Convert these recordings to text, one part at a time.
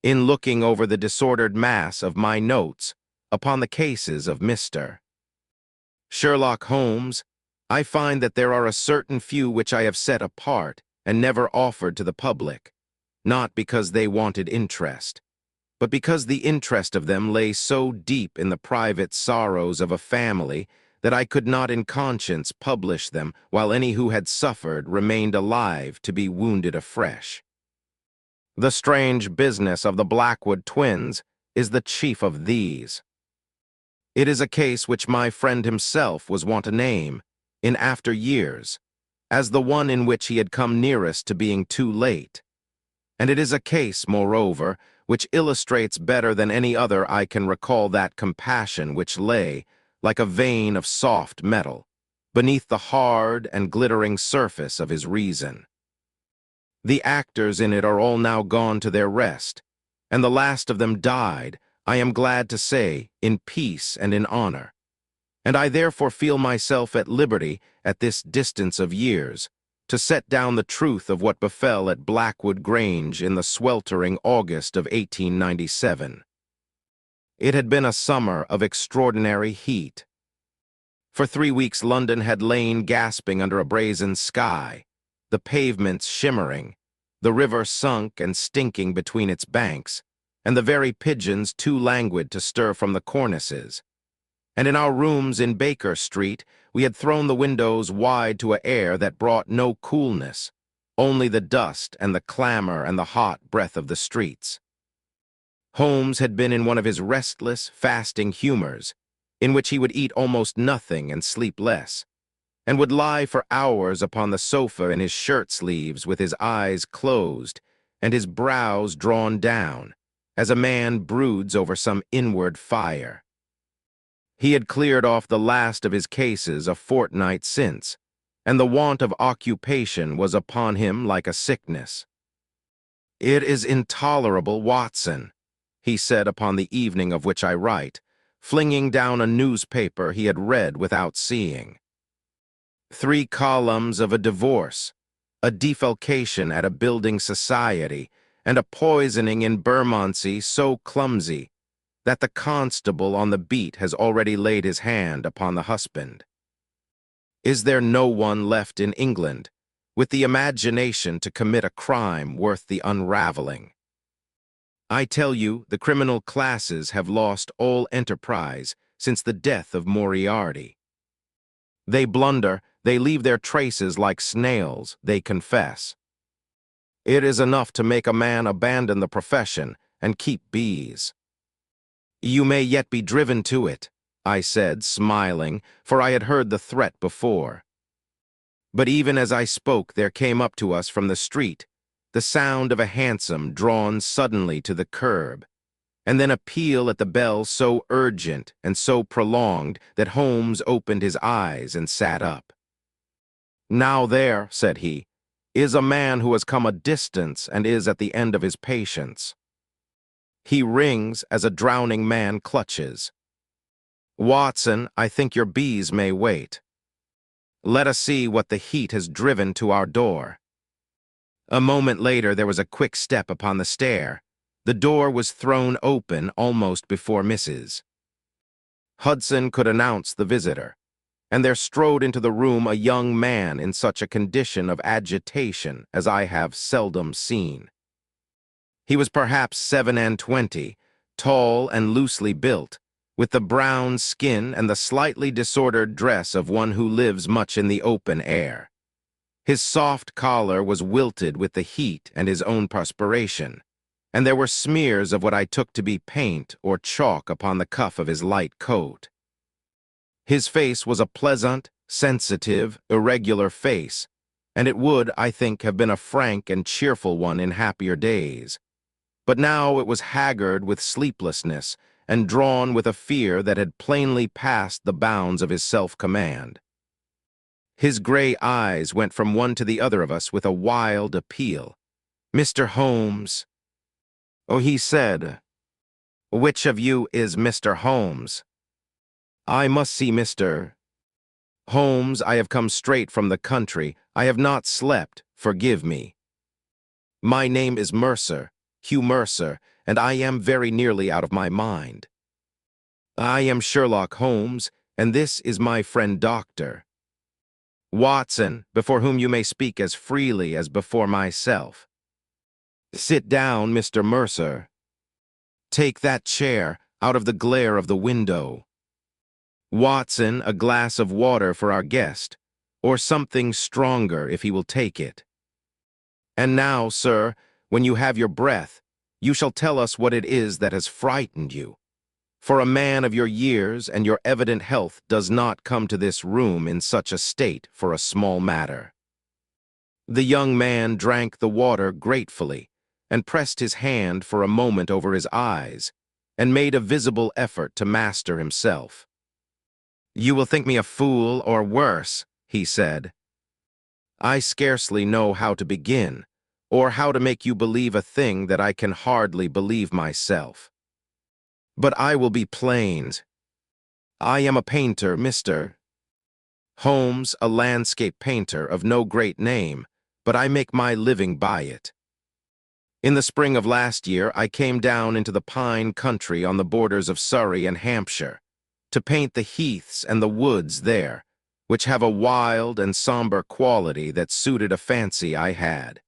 in looking over the disordered mass of my notes upon the cases of Mr. Sherlock Holmes, I find that there are a certain few which I have set apart and never offered to the public, not because they wanted interest, but because the interest of them lay so deep in the private sorrows of a family that I could not in conscience publish them while any who had suffered remained alive to be wounded afresh. The strange business of the Blackwood Twins is the chief of these. It is a case which my friend himself was wont to name, in after years, as the one in which he had come nearest to being too late. And it is a case, moreover, which illustrates better than any other I can recall that compassion which lay, like a vein of soft metal, beneath the hard and glittering surface of his reason. The actors in it are all now gone to their rest, and the last of them died, I am glad to say, in peace and in honor. And I therefore feel myself at liberty, at this distance of years, to set down the truth of what befell at Blackwood Grange in the sweltering August of 1897. It had been a summer of extraordinary heat. For 3 weeks London had lain gasping under a brazen sky, the pavements shimmering, the river sunk and stinking between its banks, and the very pigeons too languid to stir from the cornices. And in our rooms in Baker Street, we had thrown the windows wide to an air that brought no coolness, only the dust and the clamor and the hot breath of the streets. Holmes had been in one of his restless, fasting humors, in which he would eat almost nothing and sleep less, and would lie for hours upon the sofa in his shirt-sleeves with his eyes closed and his brows drawn down, as a man broods over some inward fire. He had cleared off the last of his cases a fortnight since, and the want of occupation was upon him like a sickness. "It is intolerable, Watson," he said upon the evening of which I write, flinging down a newspaper he had read without seeing. 3 columns of a divorce, a defalcation at a building society, and a poisoning in Bermondsey so clumsy that the constable on the beat has already laid his hand upon the husband. Is there no one left in England with the imagination to commit a crime worth the unraveling? I tell you, the criminal classes have lost all enterprise since the death of Moriarty. They blunder, they leave their traces like snails, they confess. It is enough to make a man abandon the profession and keep bees. You may yet be driven to it, I said, smiling, for I had heard the threat before. But even as I spoke, there came up to us from the street the sound of a hansom drawn suddenly to the curb, and then a peal at the bell so urgent and so prolonged that Holmes opened his eyes and sat up. "Now there," said he, "is a man who has come a distance and is at the end of his patience. He rings as a drowning man clutches. Watson, I think your bees may wait. Let us see what the heat has driven to our door." A moment later there was a quick step upon the stair. The door was thrown open almost before Mrs. Hudson could announce the visitor, and there strode into the room a young man in such a condition of agitation as I have seldom seen. He was perhaps 27, tall and loosely built, with the brown skin and the slightly disordered dress of one who lives much in the open air. His soft collar was wilted with the heat and his own perspiration, and there were smears of what I took to be paint or chalk upon the cuff of his light coat. His face was a pleasant, sensitive, irregular face, and it would, I think, have been a frank and cheerful one in happier days. But now it was haggard with sleeplessness and drawn with a fear that had plainly passed the bounds of his self-command. His gray eyes went from one to the other of us with a wild appeal. "Mr. Holmes." "Oh," he said. "Which of you is Mr. Holmes?" "I must see Mr. Holmes. I have come straight from the country. I have not slept. Forgive me." "My name is Mercer. Hugh Mercer, and I am very nearly out of my mind. I am Sherlock Holmes, and this is my friend Dr. Watson, before whom you may speak as freely as before myself. Sit down, Mr. Mercer. Take that chair out of the glare of the window. Watson, a glass of water for our guest, or something stronger if he will take it. And now, sir, when you have your breath, you shall tell us what it is that has frightened you. For a man of your years and your evident health does not come to this room in such a state for a small matter. The young man drank the water gratefully and pressed his hand for a moment over his eyes and made a visible effort to master himself. You will think me a fool or worse, he said. I scarcely know how to begin, or how to make you believe a thing that I can hardly believe myself. But I will be plain. I am a painter, Mr. Holmes, a landscape painter of no great name, but I make my living by it. In the spring of last year, I came down into the pine country on the borders of Surrey and Hampshire, to paint the heaths and the woods there, which have a wild and somber quality that suited a fancy I had.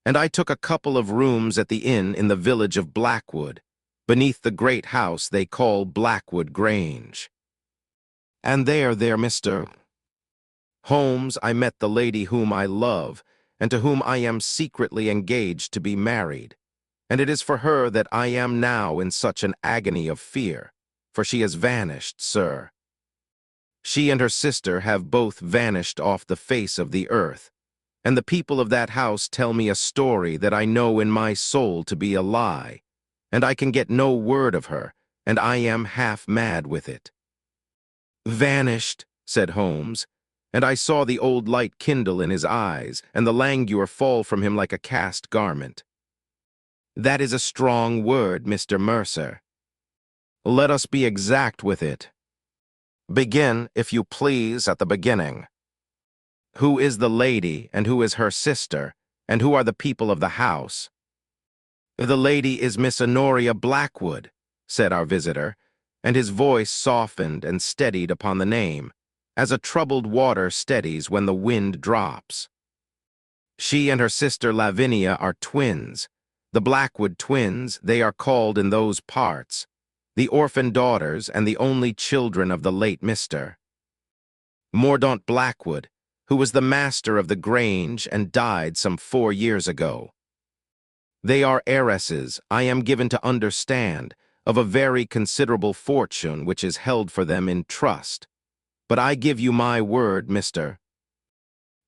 And I took a couple of rooms at the inn in the village of Blackwood, beneath the great house they call Blackwood Grange. And there, Mr. Holmes, I met the lady whom I love, and to whom I am secretly engaged to be married, and it is for her that I am now in such an agony of fear, for she has vanished, sir. She and her sister have both vanished off the face of the earth, and the people of that house tell me a story that I know in my soul to be a lie, and I can get no word of her, and I am half mad with it. Vanished, said Holmes, and I saw the old light kindle in his eyes, and the languor fall from him like a cast garment. That is a strong word, Mr. Mercer. Let us be exact with it. Begin, if you please, at the beginning. Who is the lady, and who is her sister, and who are the people of the house? The lady is Miss Honoria Blackwood, said our visitor, and his voice softened and steadied upon the name, as a troubled water steadies when the wind drops. She and her sister Lavinia are twins, the Blackwood Twins they are called in those parts, the orphan daughters and the only children of the late Mr. Mordaunt Blackwood, who was the master of the Grange and died some 4 years ago. They are heiresses, I am given to understand, of a very considerable fortune which is held for them in trust. But I give you my word, Mr.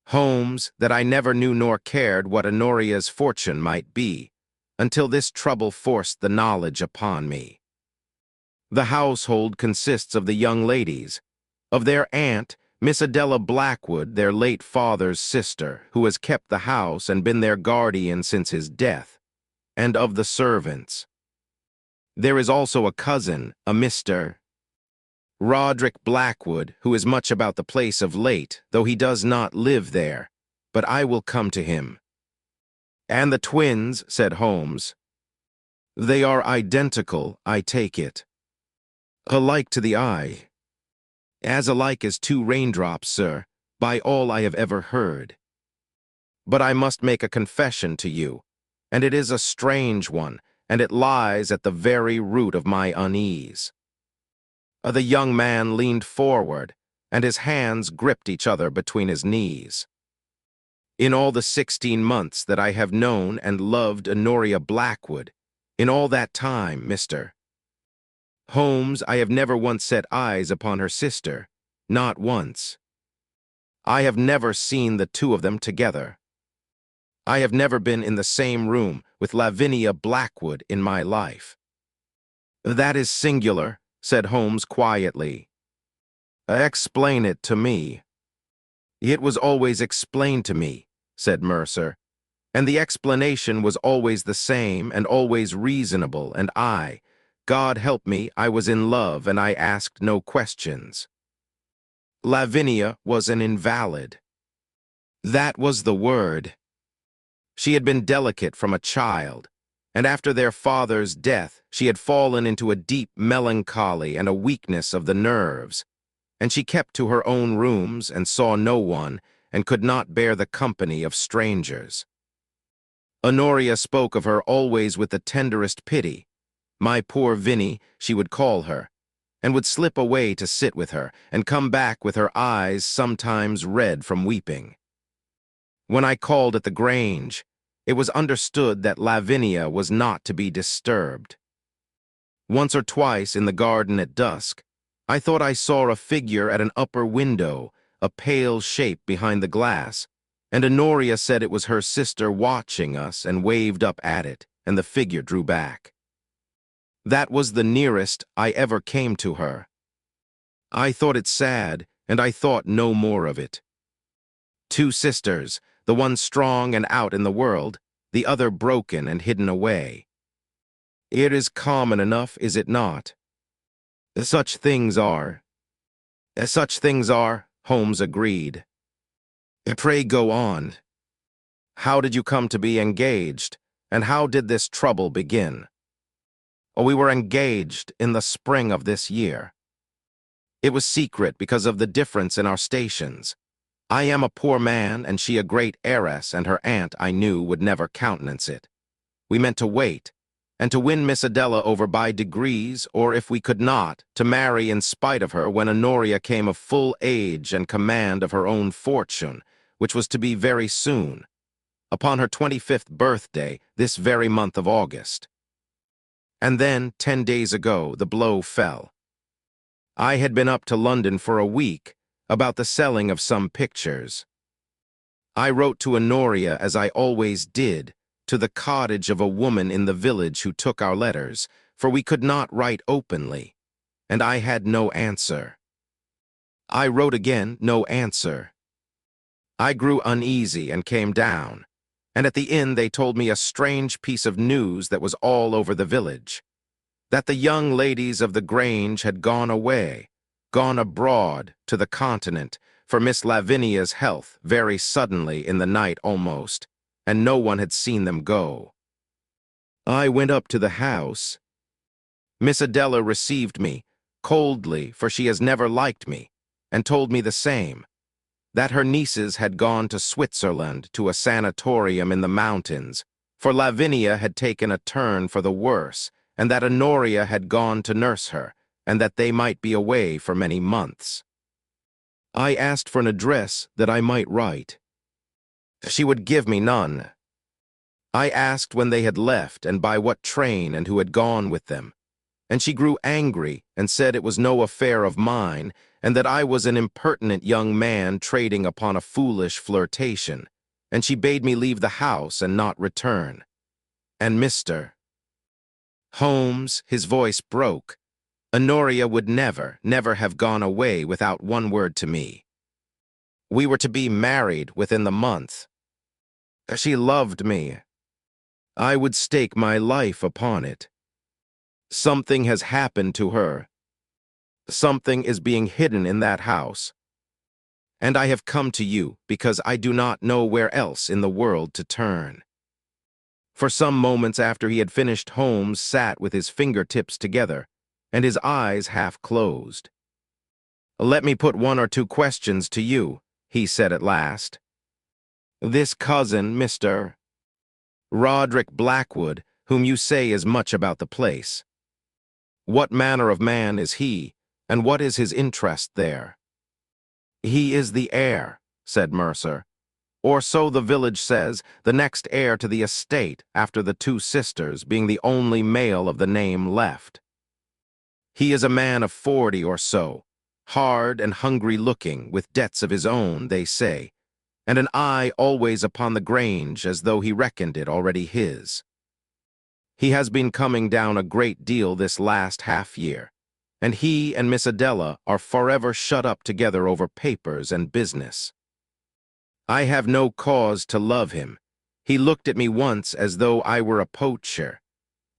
Holmes, that I never knew nor cared what Honoria's fortune might be, until this trouble forced the knowledge upon me. The household consists of the young ladies, of their aunt, Miss Adela Blackwood, their late father's sister, who has kept the house and been their guardian since his death, and of the servants. There is also a cousin, a Mr. Roderick Blackwood, who is much about the place of late, though he does not live there, but I will come to him. And the twins, said Holmes. They are identical, I take it. Alike to the eye. As alike as 2 raindrops, sir, by all I have ever heard. But I must make a confession to you, and it is a strange one, and it lies at the very root of my unease. The young man leaned forward, and his hands gripped each other between his knees. In all the 16 months that I have known and loved Honoria Blackwood, in all that time, Mr. Holmes, I have never once set eyes upon her sister, not once. I have never seen the 2 of them together. I have never been in the same room with Lavinia Blackwood in my life. That is singular, said Holmes quietly. Explain it to me. It was always explained to me, said Mercer, and the explanation was always the same and always reasonable, and God help me, I was in love and I asked no questions. Lavinia was an invalid. That was the word. She had been delicate from a child, and after their father's death she had fallen into a deep melancholy and a weakness of the nerves, and she kept to her own rooms and saw no one, and could not bear the company of strangers. Honoria spoke of her always with the tenderest pity. My poor Vinnie, she would call her, and would slip away to sit with her, and come back with her eyes sometimes red from weeping. When I called at the Grange, it was understood that Lavinia was not to be disturbed. Once or twice in the garden at dusk, I thought I saw a figure at an upper window, a pale shape behind the glass, and Honoria said it was her sister watching us and waved up at it, and the figure drew back. That was the nearest I ever came to her. I thought it sad, and I thought no more of it. Two sisters, the one strong and out in the world, the other broken and hidden away. It is common enough, is it not? Such things are. Such things are, Holmes agreed. Pray go on. How did you come to be engaged, and how did this trouble begin? Oh, we were engaged in the spring of this year. It was secret because of the difference in our stations. I am a poor man, and she a great heiress, and her aunt, I knew, would never countenance it. We meant to wait, and to win Miss Adela over by degrees, or if we could not, to marry in spite of her when Honoria came of full age and command of her own fortune, which was to be very soon, upon her 25th birthday, this very month of August. And then, 10 days ago, the blow fell. I had been up to London for a week, about the selling of some pictures. I wrote to Honoria, as I always did, to the cottage of a woman in the village who took our letters, for we could not write openly, and I had no answer. I wrote again, no answer. I grew uneasy and came down, and at the inn they told me a strange piece of news that was all over the village, that the young ladies of the Grange had gone away, gone abroad to the continent for Miss Lavinia's health very suddenly in the night almost, and no one had seen them go. I went up to the house. Miss Adela received me coldly, for she has never liked me, and told me the same, that her nieces had gone to Switzerland to a sanatorium in the mountains, for Lavinia had taken a turn for the worse, and that Honoria had gone to nurse her, and that they might be away for many months. I asked for an address that I might write. She would give me none. I asked when they had left and by what train and who had gone with them, and she grew angry and said it was no affair of mine, and that I was an impertinent young man trading upon a foolish flirtation, and she bade me leave the house and not return. And Mr. Holmes, his voice broke. Honoria would never have gone away without one word to me. We were to be married within the month. She loved me. I would stake my life upon it. Something has happened to her. Something is being hidden in that house. And I have come to you because I do not know where else in the world to turn. For some moments after he had finished, Holmes sat with his fingertips together and his eyes half closed. Let me put one or two questions to you, he said at last. This cousin, Mr. Roderick Blackwood, whom you say is much about the place. What manner of man is he, and what is his interest there? He is the heir, said Mercer, or so the village says, the next heir to the estate after the two sisters, being the only male of the name left. He is a man of 40 or so, hard and hungry-looking, with debts of his own, they say, and an eye always upon the Grange as though he reckoned it already his. He has been coming down a great deal this last half-year, and he and Miss Adela are forever shut up together over papers and business. I have no cause to love him. He looked at me once as though I were a poacher,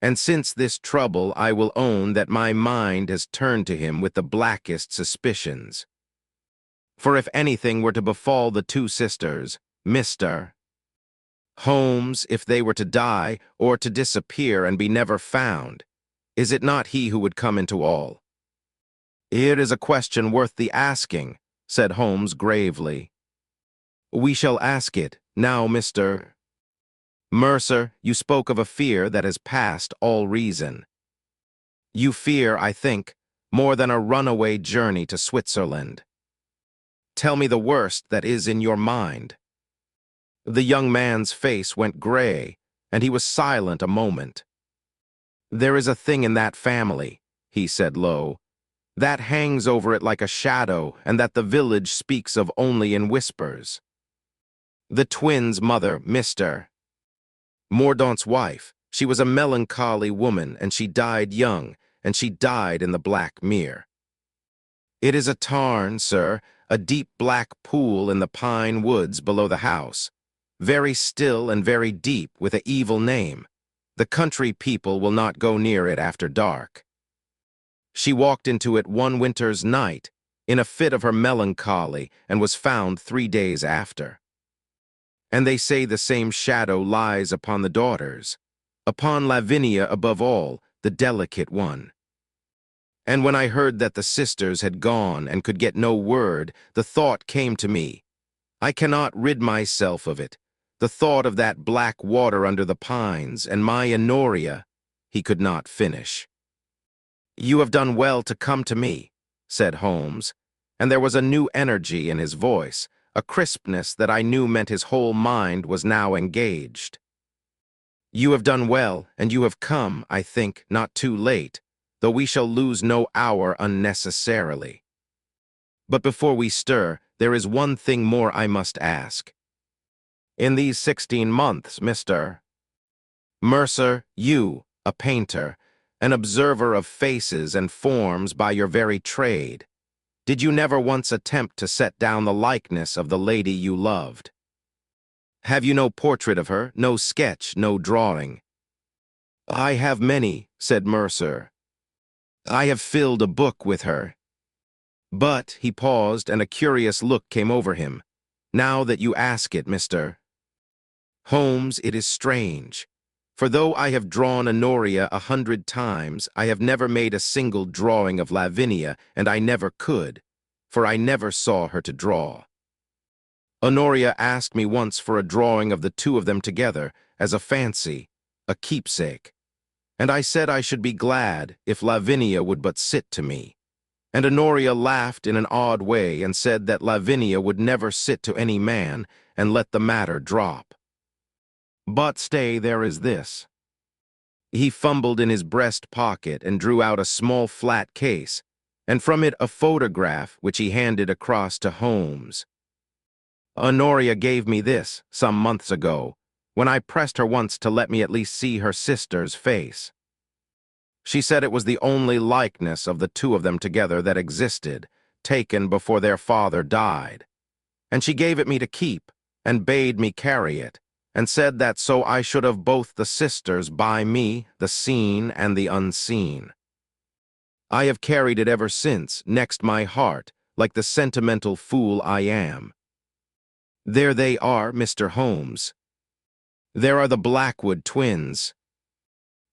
and since this trouble I will own that my mind has turned to him with the blackest suspicions. For if anything were to befall the two sisters, Mr. Holmes, if they were to die or to disappear and be never found, is it not he who would come into all? It is a question worth the asking, said Holmes gravely. We shall ask it. Now, Mr. Mercer, you spoke of a fear that has passed all reason. You fear, I think, more than a runaway journey to Switzerland. Tell me the worst that is in your mind. The young man's face went gray, and he was silent a moment. There is a thing in that family, he said low, that hangs over it like a shadow, and that the village speaks of only in whispers. The twins' mother, Mr. Mordaunt's wife, she was a melancholy woman, and she died young, and she died in the Black Mere. It is a tarn, sir, a deep black pool in the pine woods below the house, very still and very deep, with an evil name. The country people will not go near it after dark. She walked into it one winter's night, in a fit of her melancholy, and was found 3 days after. And they say the same shadow lies upon the daughters, upon Lavinia above all, the delicate one. And when I heard that the sisters had gone and could get no word, the thought came to me. I cannot rid myself of it. The thought of that black water under the pines, and my Honoria, he could not finish. You have done well to come to me, said Holmes, and there was a new energy in his voice, a crispness that I knew meant his whole mind was now engaged. You have done well, and you have come, I think, not too late, though we shall lose no hour unnecessarily. But before we stir, there is one thing more I must ask. In these 16 months, Mr. Mercer, you, a painter, an observer of faces and forms by your very trade, did you never once attempt to set down the likeness of the lady you loved? Have you no portrait of her, no sketch, no drawing? I have many, said Mercer. I have filled a book with her. But, he paused, and a curious look came over him. Now that you ask it, Mr. Holmes, it is strange. For though I have drawn Honoria 100 times, I have never made a single drawing of Lavinia, and I never could, for I never saw her to draw. Honoria asked me once for a drawing of the two of them together, as a fancy, a keepsake, and I said I should be glad if Lavinia would but sit to me. And Honoria laughed in an odd way and said that Lavinia would never sit to any man, and let the matter drop. But stay, there is this. He fumbled in his breast pocket and drew out a small flat case, and from it a photograph which he handed across to Holmes. Honoria gave me this some months ago, when I pressed her once to let me at least see her sister's face. She said it was the only likeness of the two of them together that existed, taken before their father died. And she gave it me to keep, and bade me carry it, and said that so I should have both the sisters by me, the seen and the unseen. I have carried it ever since, next my heart, like the sentimental fool I am. There they are, Mr. Holmes. There are the Blackwood Twins.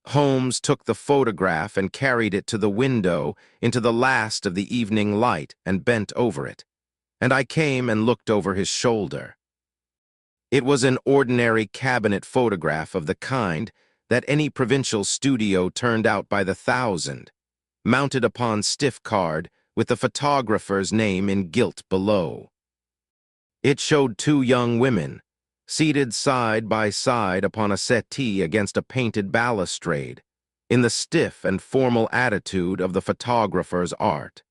Holmes took the photograph and carried it to the window into the last of the evening light and bent over it, and I came and looked over his shoulder. It was an ordinary cabinet photograph of the kind that any provincial studio turned out by the thousand, mounted upon stiff card with the photographer's name in gilt below. It showed two young women, seated side by side upon a settee against a painted balustrade, in the stiff and formal attitude of the photographer's art.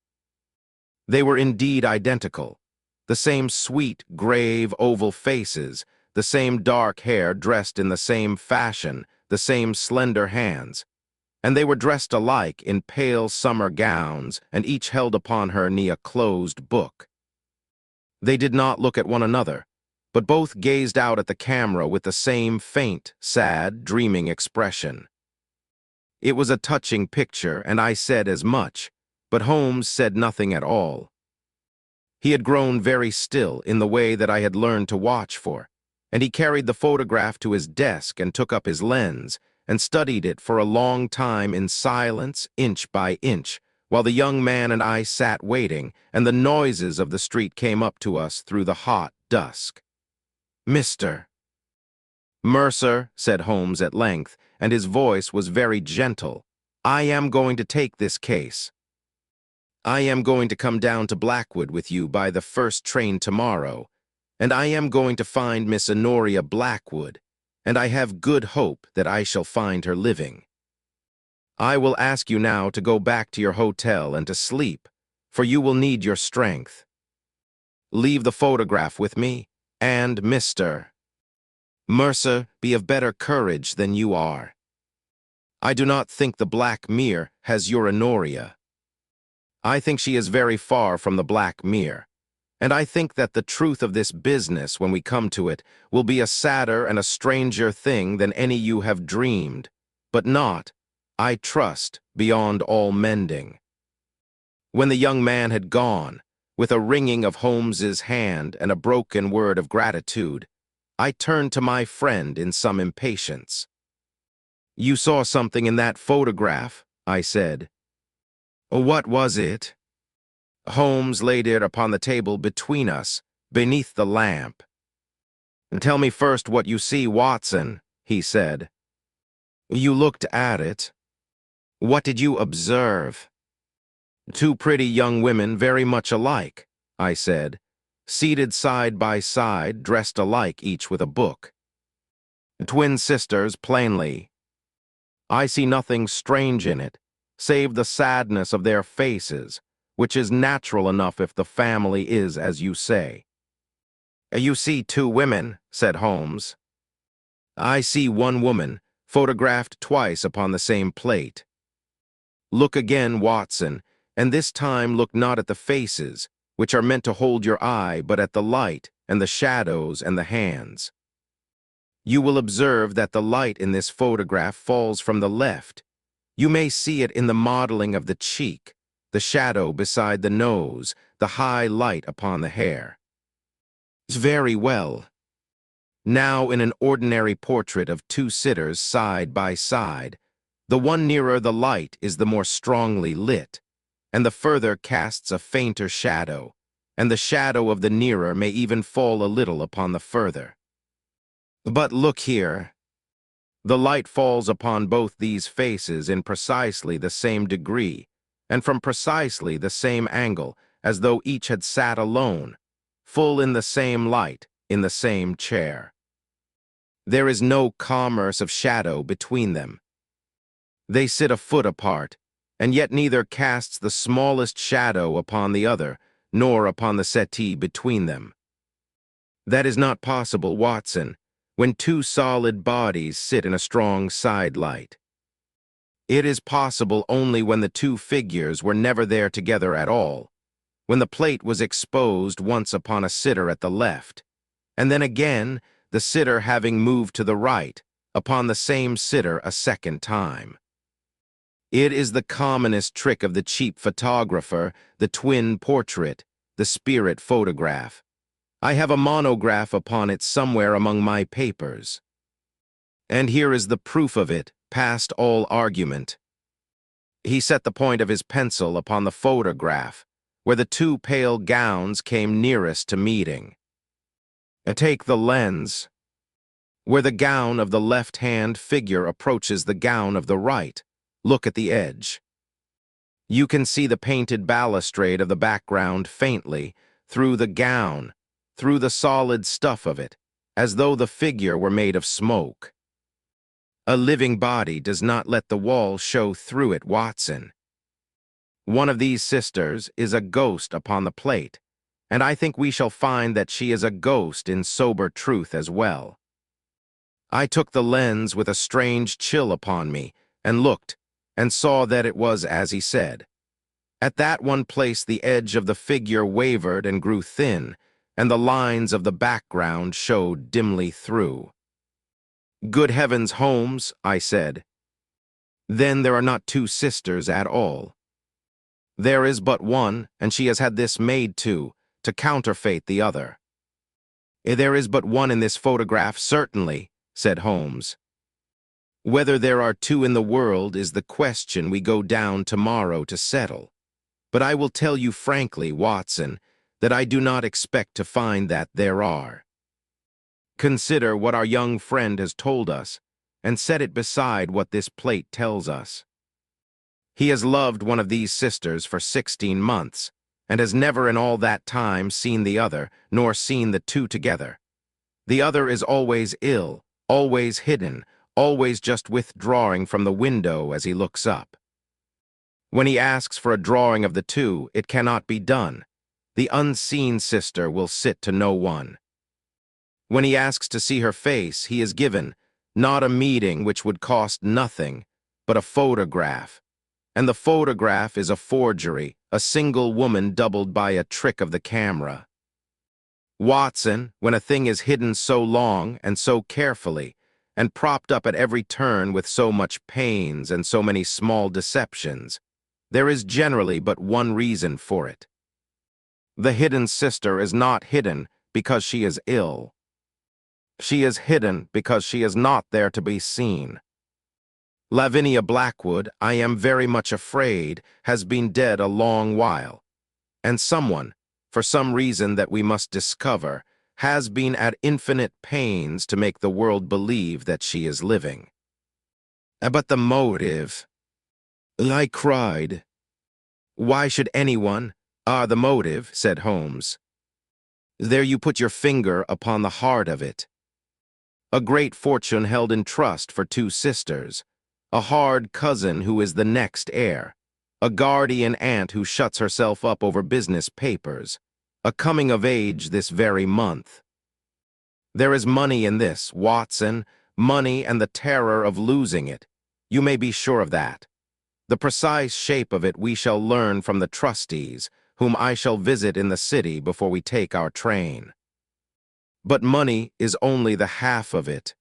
They were indeed identical, the same sweet, grave, oval faces, the same dark hair dressed in the same fashion, the same slender hands, and they were dressed alike in pale summer gowns, and each held upon her knee a closed book. They did not look at one another, but both gazed out at the camera with the same faint, sad, dreaming expression. It was a touching picture, and I said as much, but Holmes said nothing at all. He had grown very still in the way that I had learned to watch for, and he carried the photograph to his desk and took up his lens and studied it for a long time in silence, inch by inch, while the young man and I sat waiting, and the noises of the street came up to us through the hot dusk. "Mr. Mercer," said Holmes at length, and his voice was very gentle, "I am going to take this case. I am going to come down to Blackwood with you by the first train tomorrow, and I am going to find Miss Honoria Blackwood, and I have good hope that I shall find her living. I will ask you now to go back to your hotel and to sleep, for you will need your strength. Leave the photograph with me, and Mr. Mercer, be of better courage than you are. I do not think the Black Mere has your Honoria. I think she is very far from the Black Mere, and I think that the truth of this business, when we come to it, will be a sadder and a stranger thing than any you have dreamed, but not, I trust, beyond all mending." When the young man had gone, with a wringing of Holmes's hand and a broken word of gratitude, I turned to my friend in some impatience. "You saw something in that photograph," I said. "What was it?" Holmes laid it upon the table between us, beneath the lamp. "Tell me first what you see, Watson," he said. "You looked at it. What did you observe?" "Two pretty young women very much alike," I said, "seated side by side, dressed alike, each with a book. Twin sisters, plainly. I see nothing strange in it, save the sadness of their faces, which is natural enough if the family is as you say." "You see two women," said Holmes. "I see one woman, photographed twice upon the same plate. Look again, Watson, and this time look not at the faces, which are meant to hold your eye, but at the light and the shadows and the hands. You will observe that the light in this photograph falls from the left. You may see it in the modeling of the cheek, the shadow beside the nose, the high light upon the hair. Very well. Now in an ordinary portrait of two sitters side by side, the one nearer the light is the more strongly lit, and the further casts a fainter shadow, and the shadow of the nearer may even fall a little upon the further. But look here. The light falls upon both these faces in precisely the same degree, and from precisely the same angle, as though each had sat alone, full in the same light, in the same chair. There is no commerce of shadow between them. They sit a foot apart, and yet neither casts the smallest shadow upon the other, nor upon the settee between them. That is not possible, Watson, when two solid bodies sit in a strong side light. It is possible only when the two figures were never there together at all, when the plate was exposed once upon a sitter at the left, and then again, the sitter having moved to the right, upon the same sitter a second time. It is the commonest trick of the cheap photographer, the twin portrait, the spirit photograph. I have a monograph upon it somewhere among my papers. And here is the proof of it, past all argument." He set the point of his pencil upon the photograph, where the two pale gowns came nearest to meeting. "Take the lens. Where the gown of the left-hand figure approaches the gown of the right, look at the edge. You can see the painted balustrade of the background faintly, through the gown, through the solid stuff of it, as though the figure were made of smoke. A living body does not let the wall show through it, Watson. One of these sisters is a ghost upon the plate, and I think we shall find that she is a ghost in sober truth as well." I took the lens with a strange chill upon me, and looked, and saw that it was as he said. At that one place the edge of the figure wavered and grew thin, and the lines of the background showed dimly through. "Good heavens, Holmes," I said. "Then there are not two sisters at all. There is but one, and she has had this made to counterfeit the other." There is but one in this photograph, certainly, said Holmes. Whether there are two in the world is the question we go down tomorrow to settle. But I will tell you frankly, Watson, that I do not expect to find that there are. Consider what our young friend has told us, and set it beside what this plate tells us. He has loved one of these sisters for 16 months, and has never in all that time seen the other, nor seen the two together. The other is always ill, always hidden, always just withdrawing from the window as he looks up. When he asks for a drawing of the two, it cannot be done. The unseen sister will sit to no one. When he asks to see her face, he is given, not a meeting which would cost nothing, but a photograph. And the photograph is a forgery, a single woman doubled by a trick of the camera. Watson, when a thing is hidden so long and so carefully, and propped up at every turn with so much pains and so many small deceptions, there is generally but one reason for it. The hidden sister is not hidden because she is ill. She is hidden because she is not there to be seen. Lavinia Blackwood, I am very much afraid, has been dead a long while, and someone, for some reason that we must discover, has been at infinite pains to make the world believe that she is living. But the motive, I cried. Why should anyone? The motive, said Holmes. There you put your finger upon the heart of it. A great fortune held in trust for two sisters, a hard cousin who is the next heir, a guardian aunt who shuts herself up over business papers, a coming of age this very month. There is money in this, Watson, money and the terror of losing it. You may be sure of that. The precise shape of it we shall learn from the trustees, whom I shall visit in the city before we take our train. But money is only the half of it.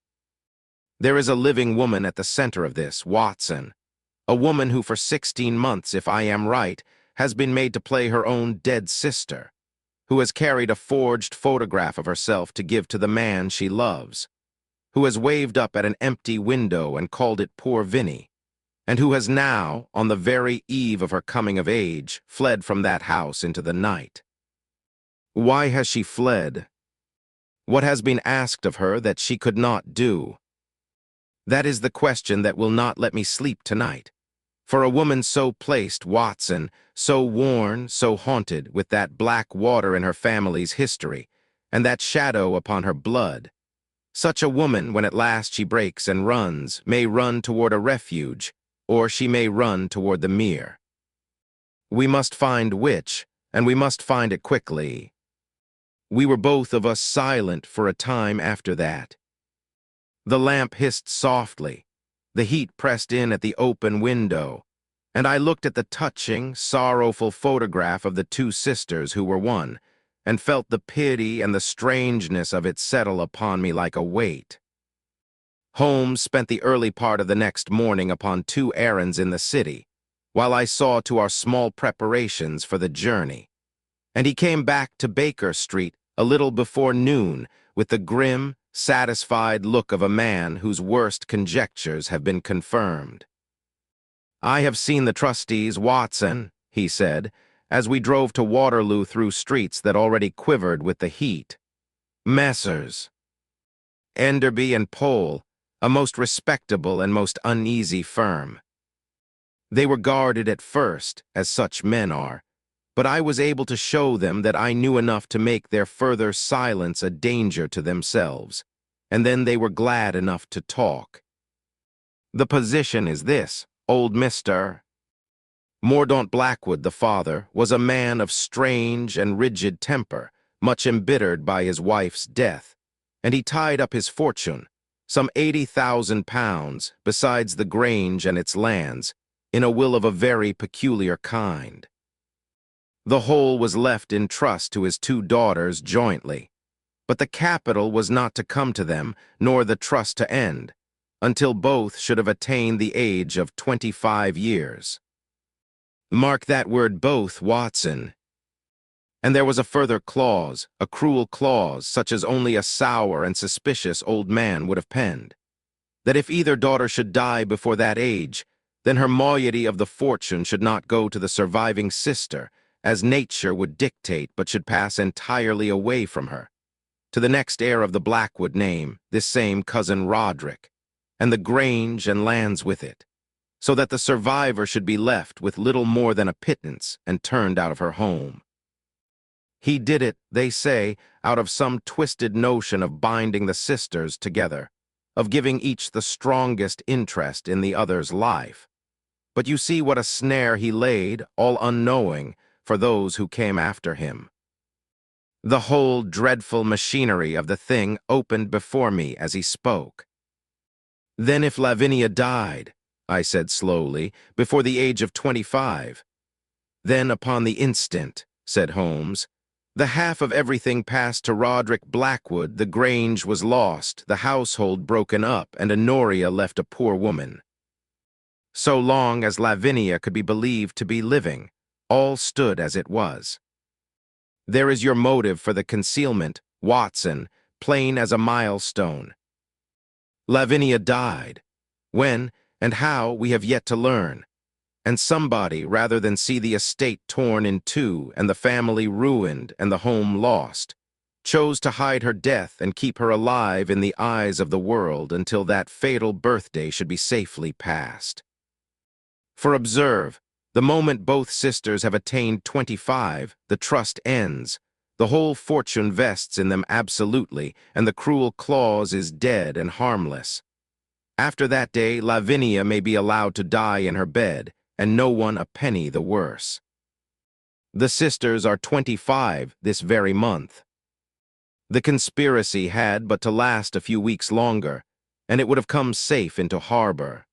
There is a living woman at the center of this, Watson, a woman who for 16 months, if I am right, has been made to play her own dead sister, who has carried a forged photograph of herself to give to the man she loves, who has waved up at an empty window and called it Poor Vinny, and who has now, on the very eve of her coming of age, fled from that house into the night. Why has she fled? What has been asked of her that she could not do? That is the question that will not let me sleep tonight. For a woman so placed, Watson, so worn, so haunted, with that black water in her family's history, and that shadow upon her blood, such a woman, when at last she breaks and runs, may run toward a refuge, or she may run toward the mere. We must find which, and we must find it quickly. We were both of us silent for a time after that. The lamp hissed softly, the heat pressed in at the open window, and I looked at the touching, sorrowful photograph of the two sisters who were one, and felt the pity and the strangeness of it settle upon me like a weight. Holmes spent the early part of the next morning upon 2 errands in the city, while I saw to our small preparations for the journey, and he came back to Baker Street a little before noon with the grim, satisfied look of a man whose worst conjectures have been confirmed. I have seen the trustees, Watson, he said, as we drove to Waterloo through streets that already quivered with the heat. Messrs. Enderby and Pole, a most respectable and most uneasy firm. They were guarded at first, as such men are, but I was able to show them that I knew enough to make their further silence a danger to themselves, and then they were glad enough to talk. The position is this: old Mr. Mordaunt Blackwood, the father, was a man of strange and rigid temper, much embittered by his wife's death, and he tied up his fortune, some £80,000, besides the Grange and its lands, in a will of a very peculiar kind. The whole was left in trust to his 2 daughters jointly, but the capital was not to come to them, nor the trust to end, until both should have attained the age of 25 years. Mark that word both, Watson. And there was a further clause, a cruel clause, such as only a sour and suspicious old man would have penned, that if either daughter should die before that age, then her moiety of the fortune should not go to the surviving sister, as nature would dictate, but should pass entirely away from her, to the next heir of the Blackwood name, this same cousin Roderick, and the Grange and lands with it, so that the survivor should be left with little more than a pittance and turned out of her home. He did it, they say, out of some twisted notion of binding the sisters together, of giving each the strongest interest in the other's life. But you see what a snare he laid, all unknowing, for those who came after him. The whole dreadful machinery of the thing opened before me as he spoke. Then if Lavinia died, I said slowly, before the age of 25, then upon the instant, said Holmes, the half of everything passed to Roderick Blackwood, the Grange was lost, the household broken up, and Honoria left a poor woman. So long as Lavinia could be believed to be living, all stood as it was. There is your motive for the concealment, Watson, plain as a milestone. Lavinia died. When and how we have yet to learn. And somebody, rather than see the estate torn in two and the family ruined and the home lost, chose to hide her death and keep her alive in the eyes of the world until that fatal birthday should be safely passed. For observe, the moment both sisters have attained 25, the trust ends, the whole fortune vests in them absolutely, and the cruel clause is dead and harmless. After that day, Lavinia may be allowed to die in her bed, and no one a penny the worse. The sisters are 25 this very month. The conspiracy had but to last a few weeks longer, and it would have come safe into harbor.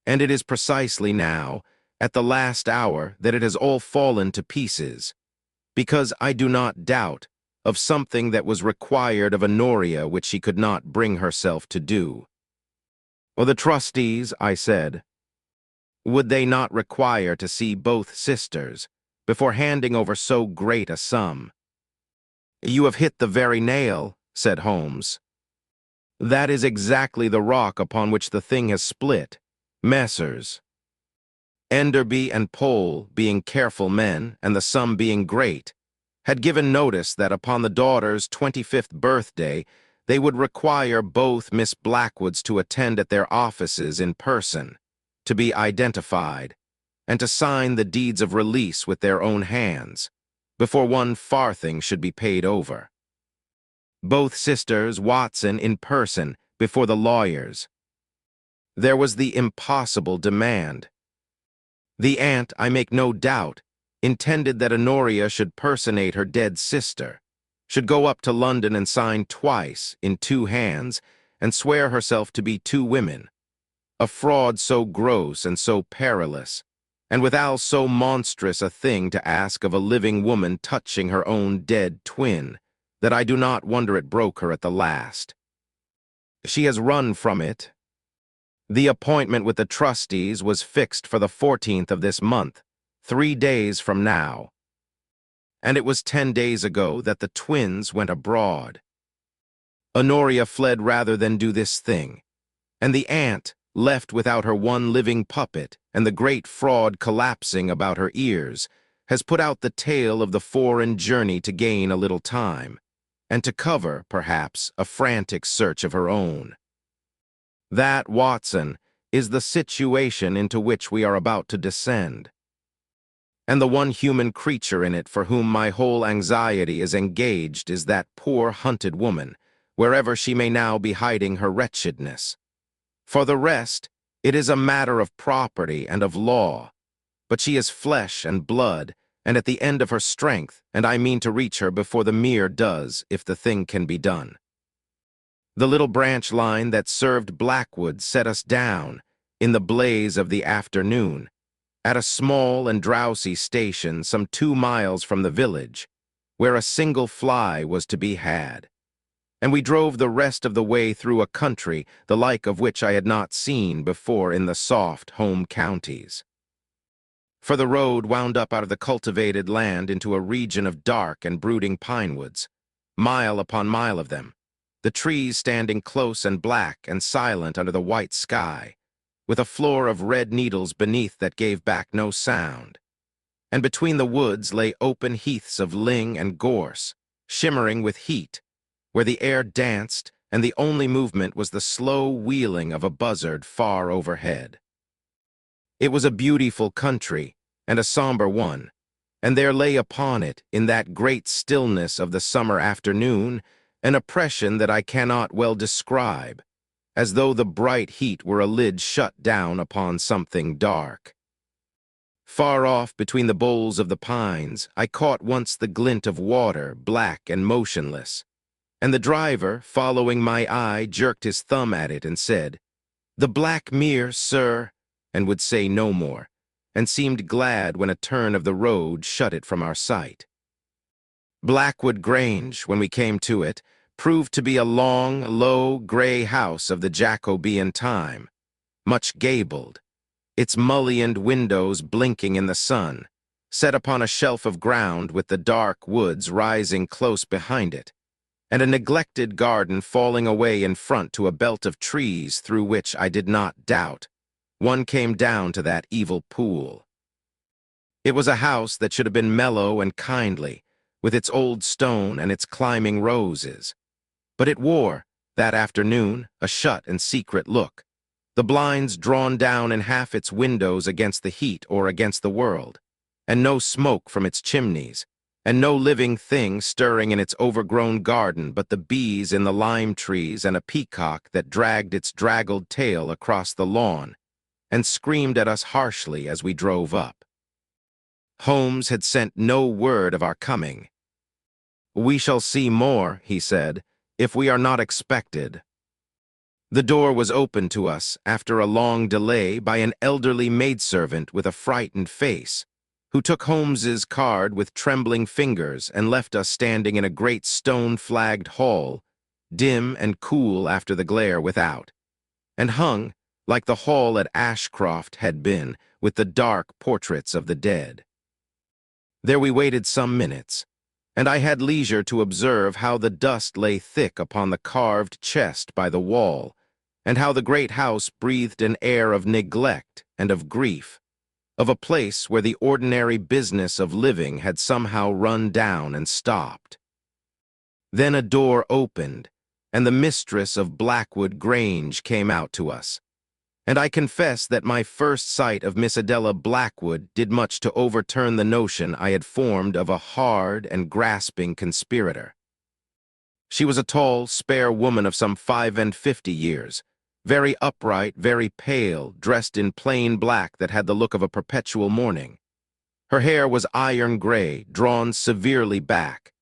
And it is precisely now, at the last hour, that it has all fallen to pieces, because I do not doubt of something that was required of Honoria which she could not bring herself to do. Well, the trustees, I said, would they not require to see both sisters before handing over so great a sum? You have hit the very nail, said Holmes. That is exactly the rock upon which the thing has split. Messrs. Enderby and Pole, being careful men, and the sum being great, had given notice that upon the daughter's 25th birthday they would require both Miss Blackwoods to attend at their offices in person, to be identified, and to sign the deeds of release with their own hands, before one farthing should be paid over. Both sisters, Watson, in person, before the lawyers. There was the impossible demand. The aunt, I make no doubt, intended that Honoria should personate her dead sister, should go up to London and sign twice, in two hands, and swear herself to be two women. A fraud so gross and so perilous, and withal so monstrous a thing to ask of a living woman touching her own dead twin, that I do not wonder it broke her at the last. She has run from it. The appointment with the trustees was fixed for the 14th of this month, 3 days from now. And it was 10 days ago that the twins went abroad. Honoria fled rather than do this thing, and the aunt, left without her one living puppet, and the great fraud collapsing about her ears, has put out the tale of the foreign journey to gain a little time, and to cover, perhaps, a frantic search of her own. That, Watson, is the situation into which we are about to descend. And the one human creature in it for whom my whole anxiety is engaged is that poor hunted woman, wherever she may now be hiding her wretchedness. For the rest, it is a matter of property and of law, but she is flesh and blood, and at the end of her strength, and I mean to reach her before the mere does, if the thing can be done. The little branch line that served Blackwood set us down, in the blaze of the afternoon, at a small and drowsy station some 2 miles from the village, where a single fly was to be had. And we drove the rest of the way through a country the like of which I had not seen before in the soft home counties. for the road wound up out of the cultivated land into a region of dark and brooding pine woods, mile upon mile of them, the trees standing close and black and silent under the white sky, with a floor of red needles beneath that gave back no sound. And between the woods lay open heaths of ling and gorse, shimmering with heat, where the air danced and the only movement was the slow wheeling of a buzzard far overhead. It was a beautiful country, and a somber one, and there lay upon it, in that great stillness of the summer afternoon, an oppression that I cannot well describe, as though the bright heat were a lid shut down upon something dark. Far off between the boles of the pines, I caught once the glint of water, black and motionless, and the driver, following my eye, jerked his thumb at it and said, "The Black Mere, sir," and would say no more, and seemed glad when a turn of the road shut it from our sight. Blackwood Grange, when we came to it, proved to be a long, low, gray house of the Jacobean time, much gabled, its mullioned windows blinking in the sun, set upon a shelf of ground with the dark woods rising close behind it, and a neglected garden falling away in front to a belt of trees through which, I did not doubt, one came down to that evil pool. It was a house that should have been mellow and kindly, with its old stone and its climbing roses. But it wore, that afternoon, a shut and secret look, the blinds drawn down in half its windows against the heat or against the world, and no smoke from its chimneys, and no living thing stirring in its overgrown garden but the bees in the lime trees and a peacock that dragged its draggled tail across the lawn and screamed at us harshly as we drove up. Holmes had sent no word of our coming. "We shall see more," he said, "if we are not expected." The door was opened to us, after a long delay, by an elderly maidservant with a frightened face, who took Holmes's card with trembling fingers and left us standing in a great stone-flagged hall, dim and cool after the glare without, and hung, like the hall at Ashcroft had been, with the dark portraits of the dead. There we waited some minutes, and I had leisure to observe how the dust lay thick upon the carved chest by the wall, and how the great house breathed an air of neglect and of grief, of a place where the ordinary business of living had somehow run down and stopped. Then a door opened, and the mistress of Blackwood Grange came out to us, and I confess that my first sight of Miss Adela Blackwood did much to overturn the notion I had formed of a hard and grasping conspirator. She was a tall, spare woman of some 55 years, very upright, very pale, dressed in plain black that had the look of a perpetual mourning. Her hair was iron gray, drawn severely back,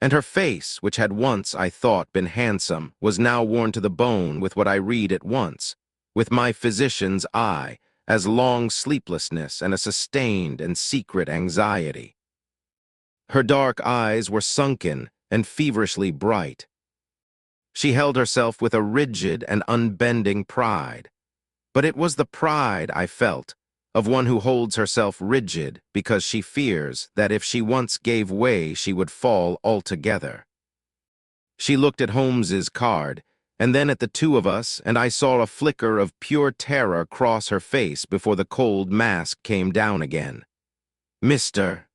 and her face, which had once, I thought, been handsome, was now worn to the bone with what I read at once, with my physician's eye, as long sleeplessness and a sustained and secret anxiety. Her dark eyes were sunken and feverishly bright. She held herself with a rigid and unbending pride, but it was the pride, I felt, of one who holds herself rigid because she fears that if she once gave way she would fall altogether. She looked at Holmes's card, and then at the two of us, and I saw a flicker of pure terror cross her face before the cold mask came down again. "Mr.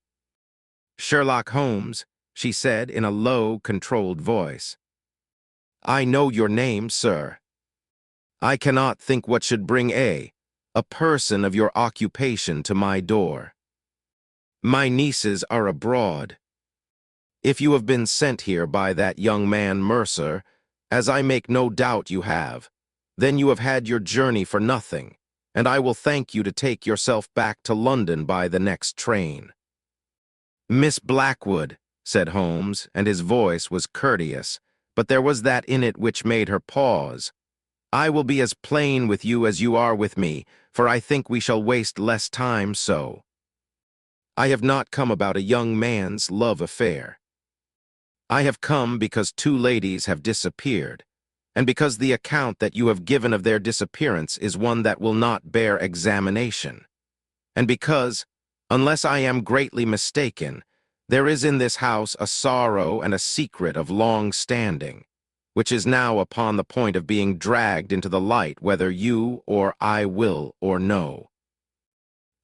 Sherlock Holmes," she said in a low, controlled voice. "I know your name, sir. I cannot think what should bring a person of your occupation to my door. My nieces are abroad. If you have been sent here by that young man Mercer, as I make no doubt you have, then you have had your journey for nothing, and I will thank you to take yourself back to London by the next train." "Miss Blackwood," said Holmes, and his voice was courteous, but there was that in it which made her pause. "I will be as plain with you as you are with me, for I think we shall waste less time so. I have not come about a young man's love affair. I have come because two ladies have disappeared, and because the account that you have given of their disappearance is one that will not bear examination, and because, Unless I am greatly mistaken, there is in this house a sorrow and a secret of long standing, which is now upon the point of being dragged into the light whether you or I will or no.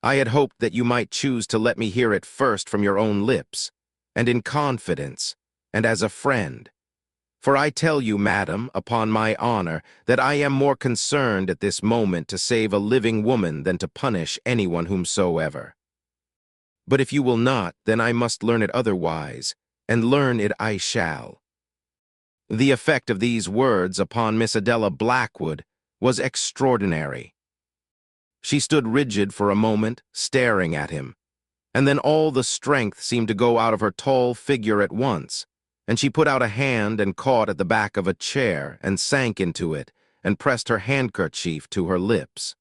I had hoped that you might choose to let me hear it first from your own lips, and in confidence, and as a friend. For I tell you, madam, upon my honor, that I am more concerned at this moment to save a living woman than to punish anyone whomsoever. But if you will not, then I must learn it otherwise, and learn it I shall. The effect of these words upon Miss Adela Blackwood was extraordinary. She stood rigid for a moment, staring at him, and then all the strength seemed to go out of her tall figure at once, and she put out a hand and caught at the back of a chair and sank into it and pressed her handkerchief to her lips.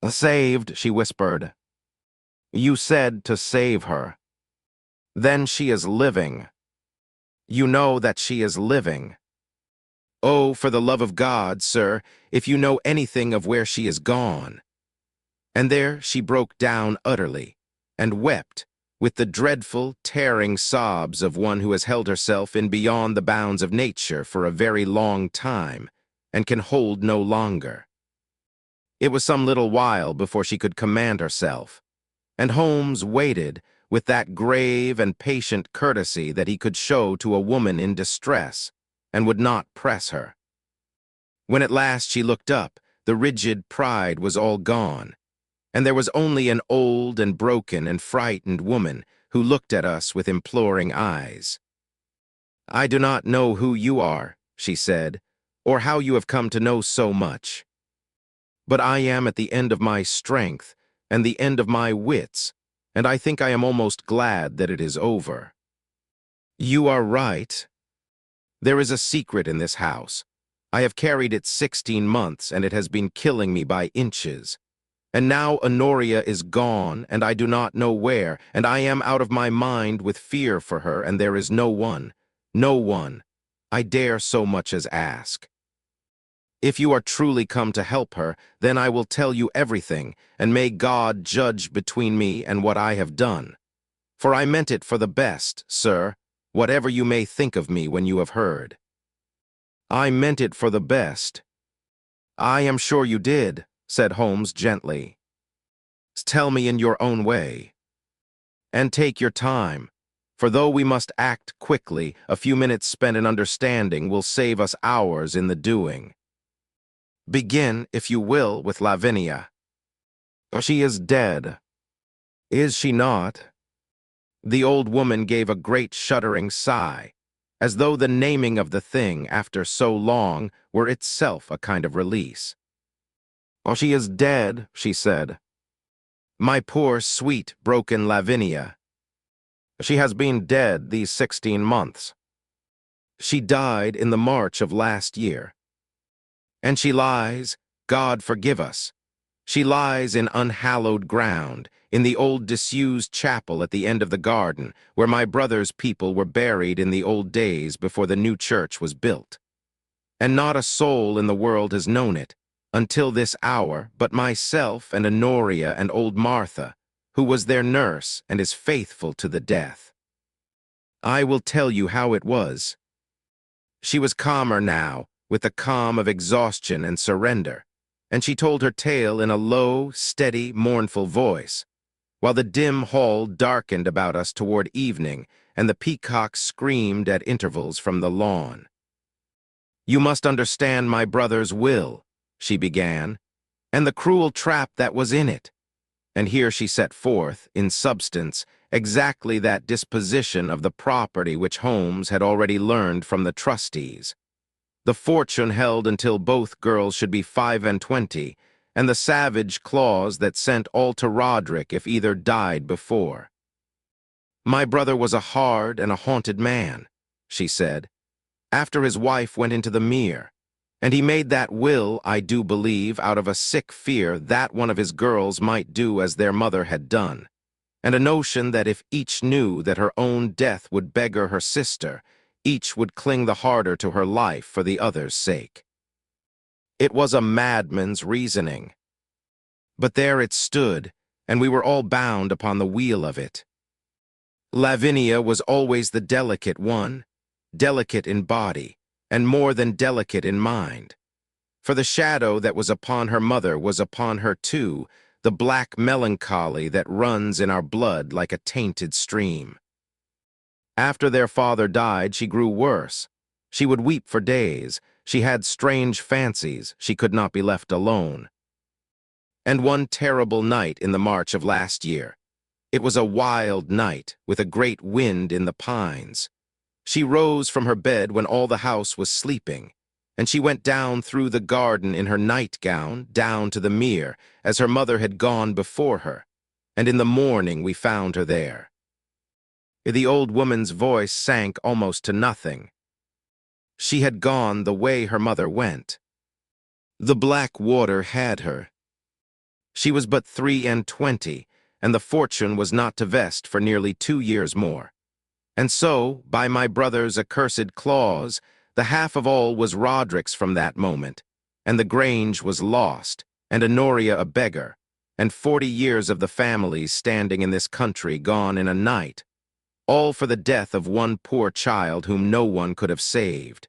"Saved," she whispered. "You said to save her. Then she is living. You know that she is living. Oh, for the love of God, sir, if you know anything of where she is gone." And there she broke down utterly, and wept, with the dreadful, tearing sobs of one who has held herself in beyond the bounds of nature for a very long time, and can hold no longer. It was some little while before she could command herself, and Holmes waited with that grave and patient courtesy that he could show to a woman in distress, and would not press her. When at last she looked up, the rigid pride was all gone, and there was only an old and broken and frightened woman who looked at us with imploring eyes. "I do not know who you are," she said, "or how you have come to know so much. But I am at the end of my strength and the end of my wits, and I think I am almost glad that it is over. You are right. There is a secret in this house. I have carried it 16 months, and it has been killing me by inches. And now Honoria is gone, and I do not know where, and I am out of my mind with fear for her, and there is no one, I dare so much as ask. If you are truly come to help her, then I will tell you everything, and may God judge between me and what I have done. For I meant it for the best, sir, whatever you may think of me when you have heard." "I meant it for the best." "I am sure you did," said Holmes gently. "Tell me in your own way. And take your time, for though we must act quickly, a few minutes spent in understanding will save us hours in the doing. Begin, if you will, with Lavinia. She is dead. Is she not?" The old woman gave a great shuddering sigh, as though the naming of the thing after so long were itself a kind of release. "She is dead," she said. "My poor, sweet, broken Lavinia. She has been dead these 16 months. She died in the March of last year. And she lies, God forgive us, she lies in unhallowed ground, in the old disused chapel at the end of the garden, where my brother's people were buried in the old days before the new church was built. And not a soul in the world has known it, until this hour, but myself and Honoria and old Martha, who was their nurse and is faithful to the death. I will tell you how it was. She was calmer now, with the calm of exhaustion and surrender, and she told her tale in a low, steady, mournful voice, while the dim hall darkened about us toward evening, and the peacocks screamed at intervals from the lawn. "You must understand my brother's will," she began, "and the cruel trap that was in it." And here she set forth, in substance, exactly that disposition of the property which Holmes had already learned from the trustees. The fortune held until both girls should be 25, and the savage clause that sent all to Roderick if either died before. "My brother was a hard and a haunted man," she said, "after his wife went into the mere, and he made that will, I do believe, out of a sick fear that one of his girls might do as their mother had done, and a notion that if each knew that her own death would beggar her sister, each would cling the harder to her life for the other's sake. It was a madman's reasoning. But there it stood, and we were all bound upon the wheel of it. Lavinia was always the delicate one, delicate in body, and more than delicate in mind. For the shadow that was upon her mother was upon her too, the black melancholy that runs in our blood like a tainted stream. After their father died, she grew worse. She would weep for days. She had strange fancies. She could not be left alone. And one terrible night in the March of last year, it was a wild night with a great wind in the pines. She rose from her bed when all the house was sleeping, and she went down through the garden in her nightgown, down to the mere, as her mother had gone before her, and in the morning we found her there. The old woman's voice sank almost to nothing. She had gone the way her mother went. The black water had her. She was but 23, and the fortune was not to vest for nearly 2 years more. And so, by my brother's accursed clause, the half of all was Roderick's from that moment, and the Grange was lost, and Honoria a beggar, and 40 years of the families standing in this country gone in a night, all for the death of one poor child whom no one could have saved.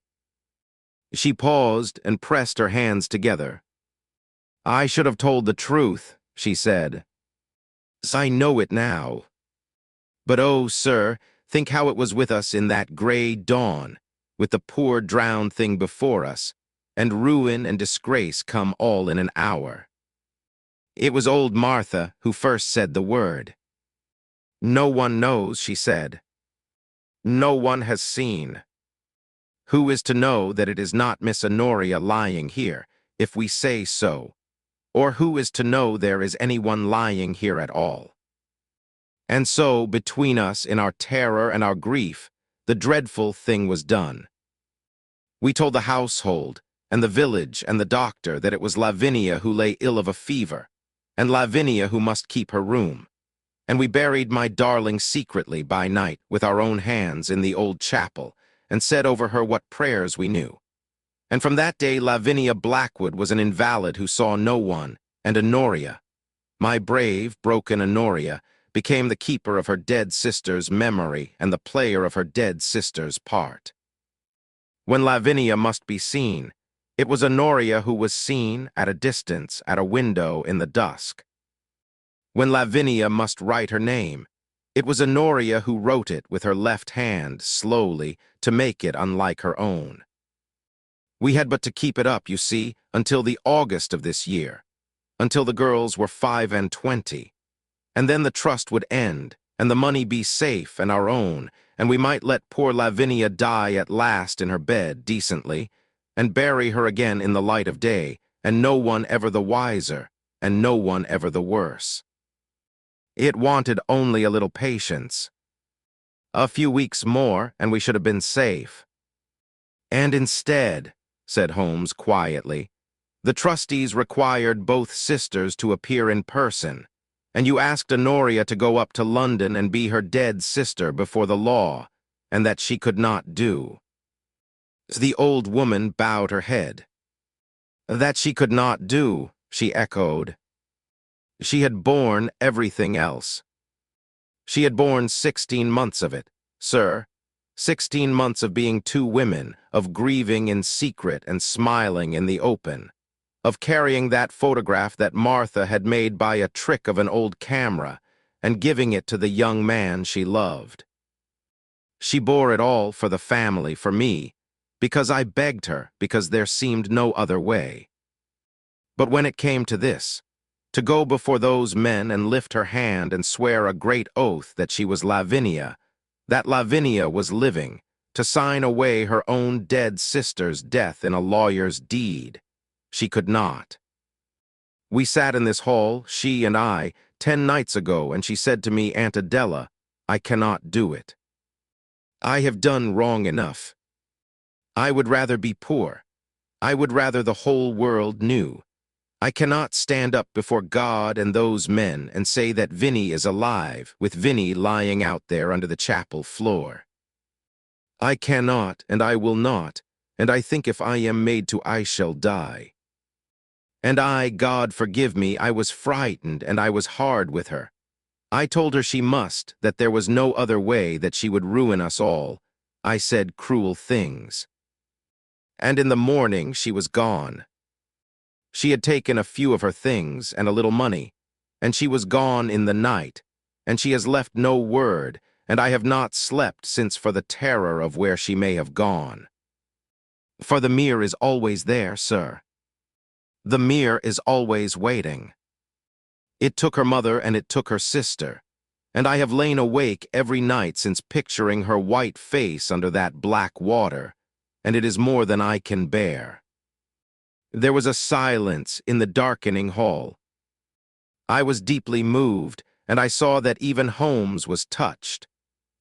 She paused and pressed her hands together. "I should have told the truth," she said. "I know it now. But oh, sir, think how it was with us in that gray dawn, with the poor drowned thing before us, and ruin and disgrace come all in an hour. It was old Martha who first said the word. 'No one knows,' she said. 'No one has seen. Who is to know that it is not Miss Honoria lying here, if we say so? Or who is to know there is anyone lying here at all?' And so, between us, in our terror and our grief, the dreadful thing was done. We told the household, and the village, and the doctor that it was Lavinia who lay ill of a fever, and Lavinia who must keep her room. And we buried my darling secretly by night with our own hands in the old chapel, and said over her what prayers we knew. And from that day Lavinia Blackwood was an invalid who saw no one, and Honoria, my brave, broken Honoria, became the keeper of her dead sister's memory and the player of her dead sister's part. When Lavinia must be seen, it was Honoria who was seen at a distance at a window in the dusk. When Lavinia must write her name, it was Honoria who wrote it with her left hand, slowly, to make it unlike her own. We had but to keep it up, you see, until the August of this year, until the girls were 25, and then the trust would end, and the money be safe and our own, and we might let poor Lavinia die at last in her bed decently, and bury her again in the light of day, and no one ever the wiser, and no one ever the worse. It wanted only a little patience. A few weeks more, and we should have been safe. And instead, said Holmes quietly, the trustees required both sisters to appear in person, and you asked Honoria to go up to London and be her dead sister before the law, and that she could not do. The old woman bowed her head. That she could not do, she echoed. She had borne everything else. She had borne 16 months of it, sir. 16 months of being two women, of grieving in secret and smiling in the open, of carrying that photograph that Martha had made by a trick of an old camera and giving it to the young man she loved. She bore it all for the family, for me, because I begged her, because there seemed no other way. But when it came to this, to go before those men and lift her hand and swear a great oath that she was Lavinia, that Lavinia was living, to sign away her own dead sister's death in a lawyer's deed, she could not. We sat in this hall, she and I, 10 nights ago, and she said to me, Aunt Adela, I cannot do it. I have done wrong enough. I would rather be poor. I would rather the whole world knew. I cannot stand up before God and those men and say that Vinnie is alive, with Vinnie lying out there under the chapel floor. I cannot, and I will not, and I think if I am made to I shall die. And I, God forgive me, I was frightened and I was hard with her. I told her she must, that there was no other way, that she would ruin us all. I said cruel things. And in the morning she was gone. She had taken a few of her things and a little money, and she was gone in the night, and she has left no word, and I have not slept since for the terror of where she may have gone. For the mirror is always there, sir. The mirror is always waiting. It took her mother and it took her sister, and I have lain awake every night since picturing her white face under that black water, and it is more than I can bear. There was a silence in the darkening hall. I was deeply moved, and I saw that even Holmes was touched,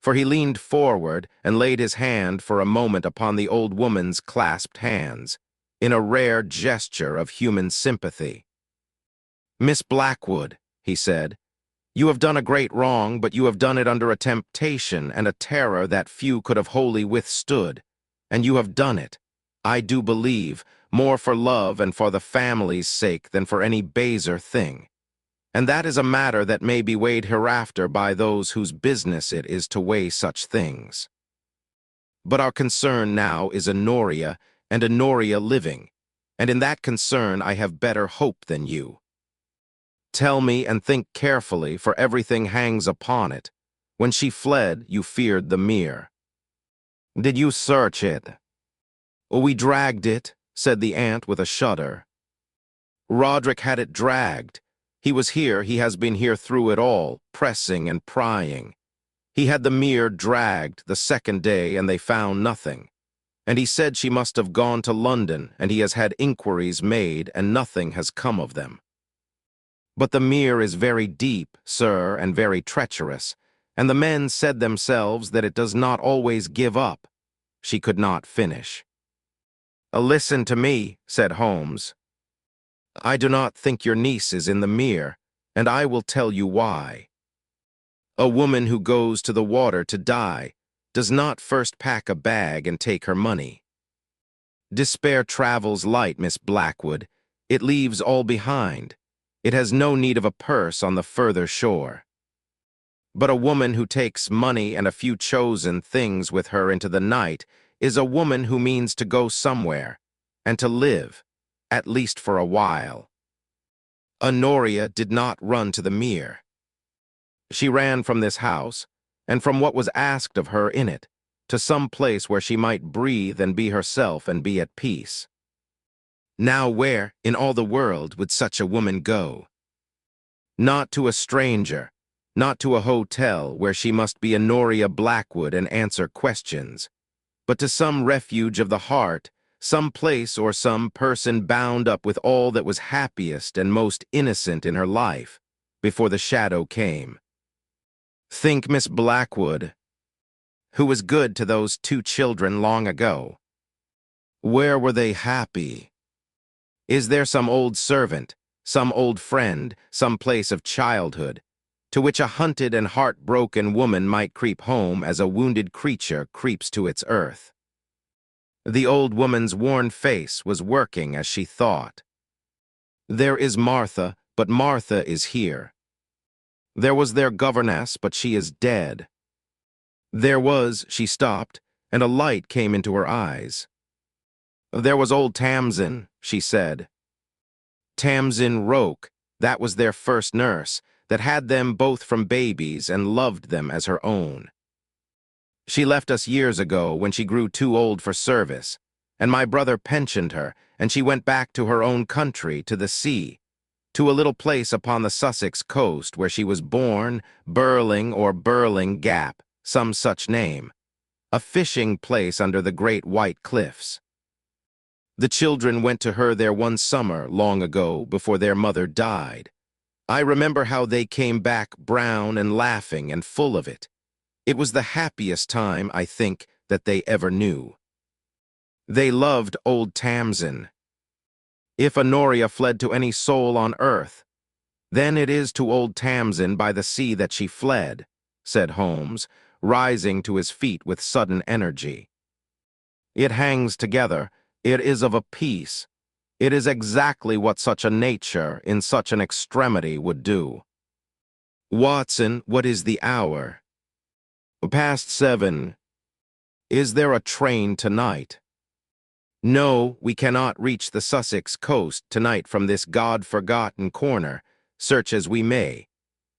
for he leaned forward and laid his hand for a moment upon the old woman's clasped hands, in a rare gesture of human sympathy. "Miss Blackwood," he said, "you have done a great wrong, but you have done it under a temptation and a terror that few could have wholly withstood, and you have done it, I do believe, more for love and for the family's sake than for any baser thing. And that is a matter that may be weighed hereafter by those whose business it is to weigh such things. But our concern now is Honoria, and Honoria living, and in that concern I have better hope than you. Tell me and think carefully, for everything hangs upon it. When she fled, you feared the mirror. Did you search it?" "We dragged it," said the aunt with a shudder. "Roderick had it dragged. He was here, he has been here through it all, pressing and prying. He had the mirror dragged the second day, and they found nothing. And he said she must have gone to London, and he has had inquiries made, and nothing has come of them. But the mirror is very deep, sir, and very treacherous, and the men said themselves that it does not always give up." She could not finish. "Listen to me," said Holmes. "I do not think your niece is in the mirror, and I will tell you why. A woman who goes to the water to die does not first pack a bag and take her money. Despair travels light, Miss Blackwood. It leaves all behind. It has no need of a purse on the further shore. But a woman who takes money and a few chosen things with her into the night is a woman who means to go somewhere, and to live, at least for a while. Honoria did not run to the mere. She ran from this house, and from what was asked of her in it, to some place where she might breathe and be herself and be at peace. Now where, in all the world, would such a woman go? Not to a stranger, not to a hotel where she must be Honoria Blackwood and answer questions, but to some refuge of the heart, some place or some person bound up with all that was happiest and most innocent in her life, before the shadow came. Think, Miss Blackwood, who was good to those 2 children long ago. Where were they happy? Is there some old servant, some old friend, some place of childhood, to which a hunted and heartbroken woman might creep home as a wounded creature creeps to its earth? The old woman's worn face was working as she thought. There is Martha, but Martha is here. There was their governess, but she is dead. There was, she stopped, and a light came into her eyes. There was old Tamsin, she said. Tamsin Roke, that was their first nurse, that had them both from babies and loved them as her own. She left us years ago when she grew too old for service, and my brother pensioned her, and she went back to her own country, to the sea, to a little place upon the Sussex coast where she was born, Burling or Burling Gap, some such name, a fishing place under the great white cliffs. The children went to her there one summer long ago before their mother died. I remember how they came back brown and laughing and full of it. It was the happiest time, I think, that they ever knew. They loved old Tamsin. If Honoria fled to any soul on earth, then it is to old Tamsin by the sea that she fled, said Holmes, rising to his feet with sudden energy. It hangs together, it is of a piece. It is exactly what such a nature in such an extremity would do. Watson, what is the hour? Past 7. Is there a train tonight? No, we cannot reach the Sussex coast tonight from this God-forgotten corner, search as we may.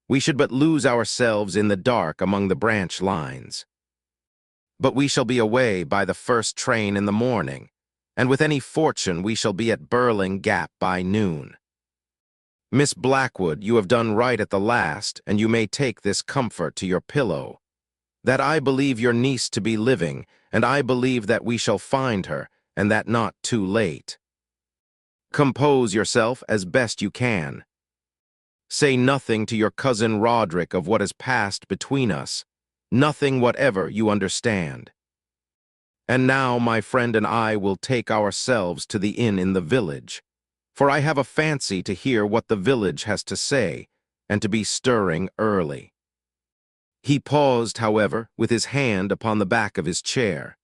We should but lose ourselves in the dark among the branch lines. But we shall be away by the first train in the morning, and with any fortune we shall be at Burling Gap by noon. Miss Blackwood, you have done right at the last, and you may take this comfort to your pillow, that I believe your niece to be living, and I believe that we shall find her, and that not too late. Compose yourself as best you can. Say nothing to your cousin Roderick of what has passed between us, nothing whatever, you understand. And now my friend and I will take ourselves to the inn in the village, for I have a fancy to hear what the village has to say, and to be stirring early. He paused, however, with his hand upon the back of his chair.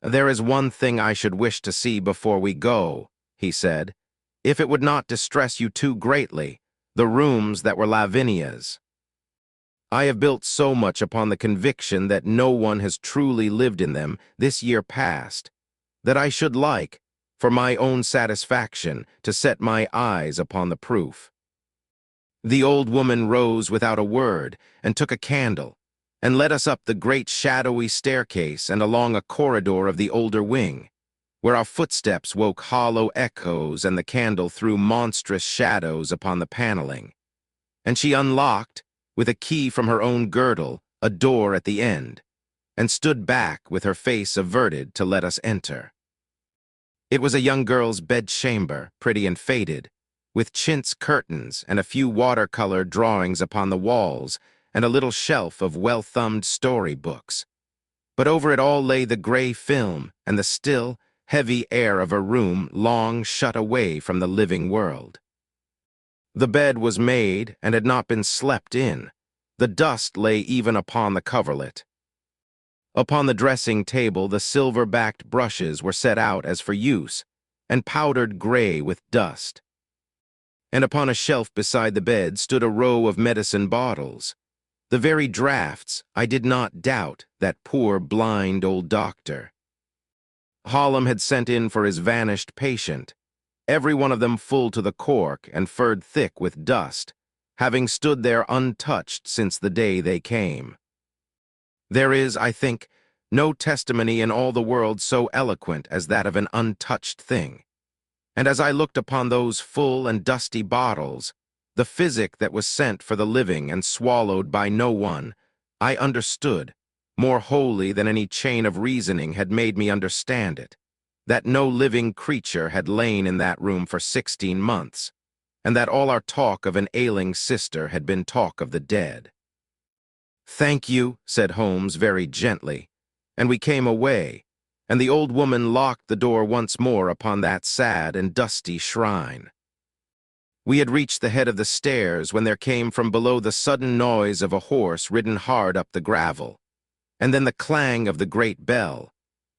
There is one thing I should wish to see before we go, he said, if it would not distress you too greatly, the rooms that were Lavinia's. I have built so much upon the conviction that no one has truly lived in them this year past, that I should like, for my own satisfaction, to set my eyes upon the proof. The old woman rose without a word, and took a candle, and led us up the great shadowy staircase and along a corridor of the older wing, where our footsteps woke hollow echoes and the candle threw monstrous shadows upon the paneling. And she unlocked, with a key from her own girdle, a door at the end, and stood back with her face averted to let us enter. It was a young girl's bedchamber, pretty and faded, with chintz curtains and a few watercolor drawings upon the walls and a little shelf of well-thumbed story books. But over it all lay the gray film and the still, heavy air of a room long shut away from the living world. The bed was made and had not been slept in. The dust lay even upon the coverlet. Upon the dressing table the silver-backed brushes were set out as for use, and powdered gray with dust. And upon a shelf beside the bed stood a row of medicine bottles, the very draughts, I did not doubt, that poor blind old doctor Hallam had sent in for his vanished patient, every one of them full to the cork and furred thick with dust, having stood there untouched since the day they came. There is, I think, no testimony in all the world so eloquent as that of an untouched thing. And as I looked upon those full and dusty bottles, the physic that was sent for the living and swallowed by no one, I understood, more wholly than any chain of reasoning had made me understand it, that no living creature had lain in that room for 16 months, and that all our talk of an ailing sister had been talk of the dead. "Thank you," said Holmes very gently, and we came away, and the old woman locked the door once more upon that sad and dusty shrine. We had reached the head of the stairs when there came from below the sudden noise of a horse ridden hard up the gravel, and then the clang of the great bell,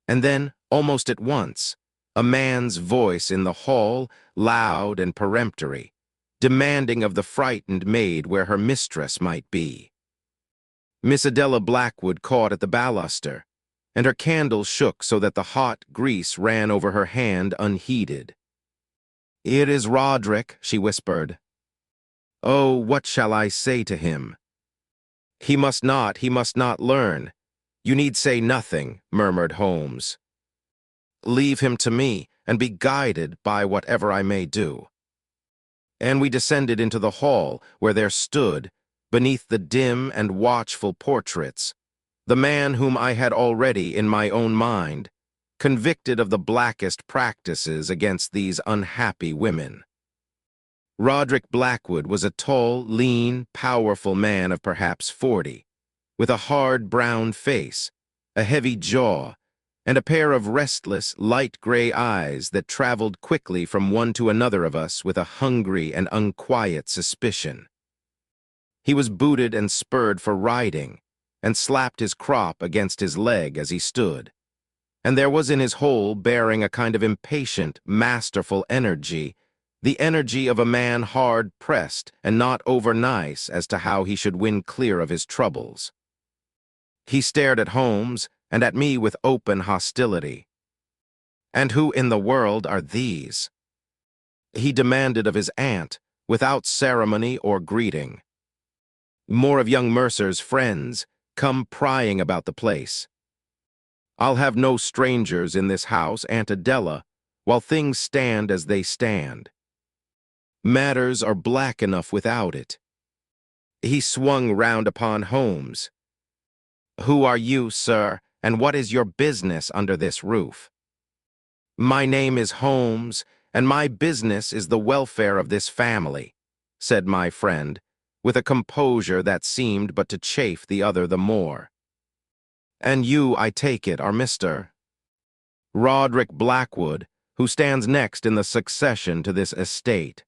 and then, almost at once, a man's voice in the hall, loud and peremptory, demanding of the frightened maid where her mistress might be. Miss Adela Blackwood caught at the baluster, and her candle shook so that the hot grease ran over her hand unheeded. "It is Roderick," she whispered. "Oh, what shall I say to him?" He must not learn. You need say nothing," murmured Holmes. "Leave him to me, and be guided by whatever I may do." And we descended into the hall, where there stood, beneath the dim and watchful portraits, the man whom I had already, in my own mind, convicted of the blackest practices against these unhappy women. Roderick Blackwood was a tall, lean, powerful man of perhaps 40, with a hard brown face, a heavy jaw, and a pair of restless, light gray eyes that traveled quickly from one to another of us with a hungry and unquiet suspicion. He was booted and spurred for riding, and slapped his crop against his leg as he stood. and there was in his whole bearing a kind of impatient, masterful energy, the energy of a man hard-pressed and not over-nice as to how he should win clear of his troubles. He stared at Holmes and at me with open hostility. "And who in the world are these?" he demanded of his aunt, without ceremony or greeting. "More of young Mercer's friends, come prying about the place. I'll have no strangers in this house, Aunt Adela, while things stand as they stand. Matters are black enough without it." He swung round upon Holmes. "Who are you, sir, and what is your business under this roof?" "My name is Holmes, and my business is the welfare of this family," said my friend, with a composure that seemed but to chafe the other the more. "And you, I take it, are Mr. Roderick Blackwood, who stands next in the succession to this estate."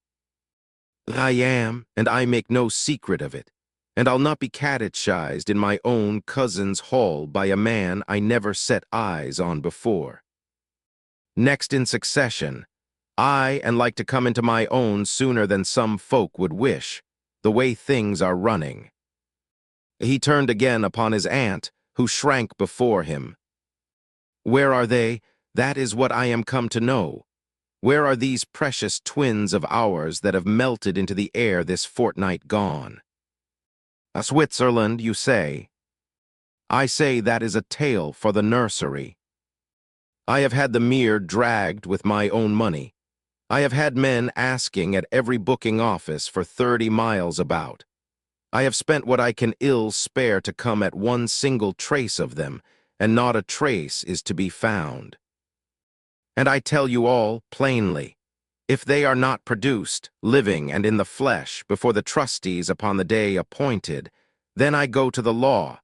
"I am, and I make no secret of it, and I'll not be catechized in my own cousin's hall by a man I never set eyes on before. Next in succession, and like to come into my own sooner than some folk would wish, the way things are running." He turned again upon his aunt, who shrank before him. "Where are they? That is what I am come to know. Where are these precious twins of ours that have melted into the air this fortnight gone?" "Switzerland, you say?" "I say that is a tale for the nursery. I have had the mere dragged with my own money. I have had men asking at every booking office for 30 miles about. I have spent what I can ill spare to come at one single trace of them, and not a trace is to be found. And I tell you all plainly, if they are not produced, living and in the flesh, before the trustees upon the day appointed, then I go to the law.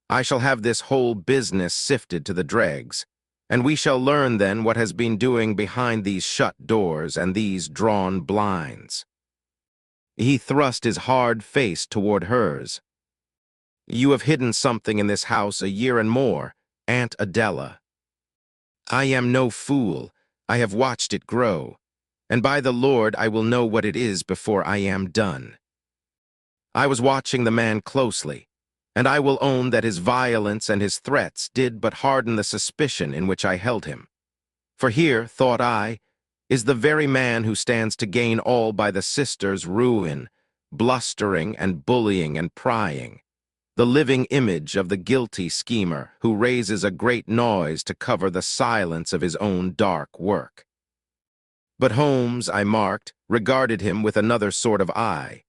I shall have this whole business sifted to the dregs, and we shall learn then what has been doing behind these shut doors and these drawn blinds." He thrust his hard face toward hers. "You have hidden something in this house a year and more, Aunt Adela. I am no fool. I have watched it grow, and by the Lord I will know what it is before I am done. I was watching the man closely, and I will own that his violence and his threats did but harden the suspicion in which I held him. For here, thought I, is the very man who stands to gain all by the sister's ruin, blustering and bullying and prying, the living image of the guilty schemer who raises a great noise to cover the silence of his own dark work." But Holmes, I marked, regarded him with another sort of eye,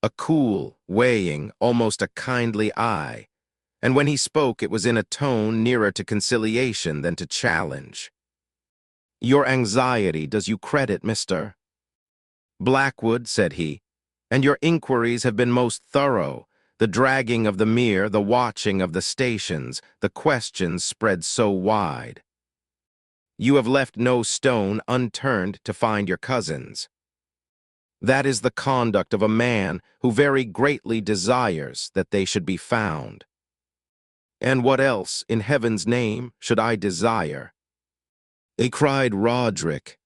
a cool, weighing, almost a kindly eye, and when he spoke it was in a tone nearer to conciliation than to challenge. "Your anxiety does you credit, Mr. Blackwood," said he, "and your inquiries have been most thorough. The dragging of the mere, the watching of the stations, the questions spread so wide. You have left no stone unturned to find your cousins. That is the conduct of a man who very greatly desires that they should be found. And what else, in heaven's name, should I desire?" Cried Roderick.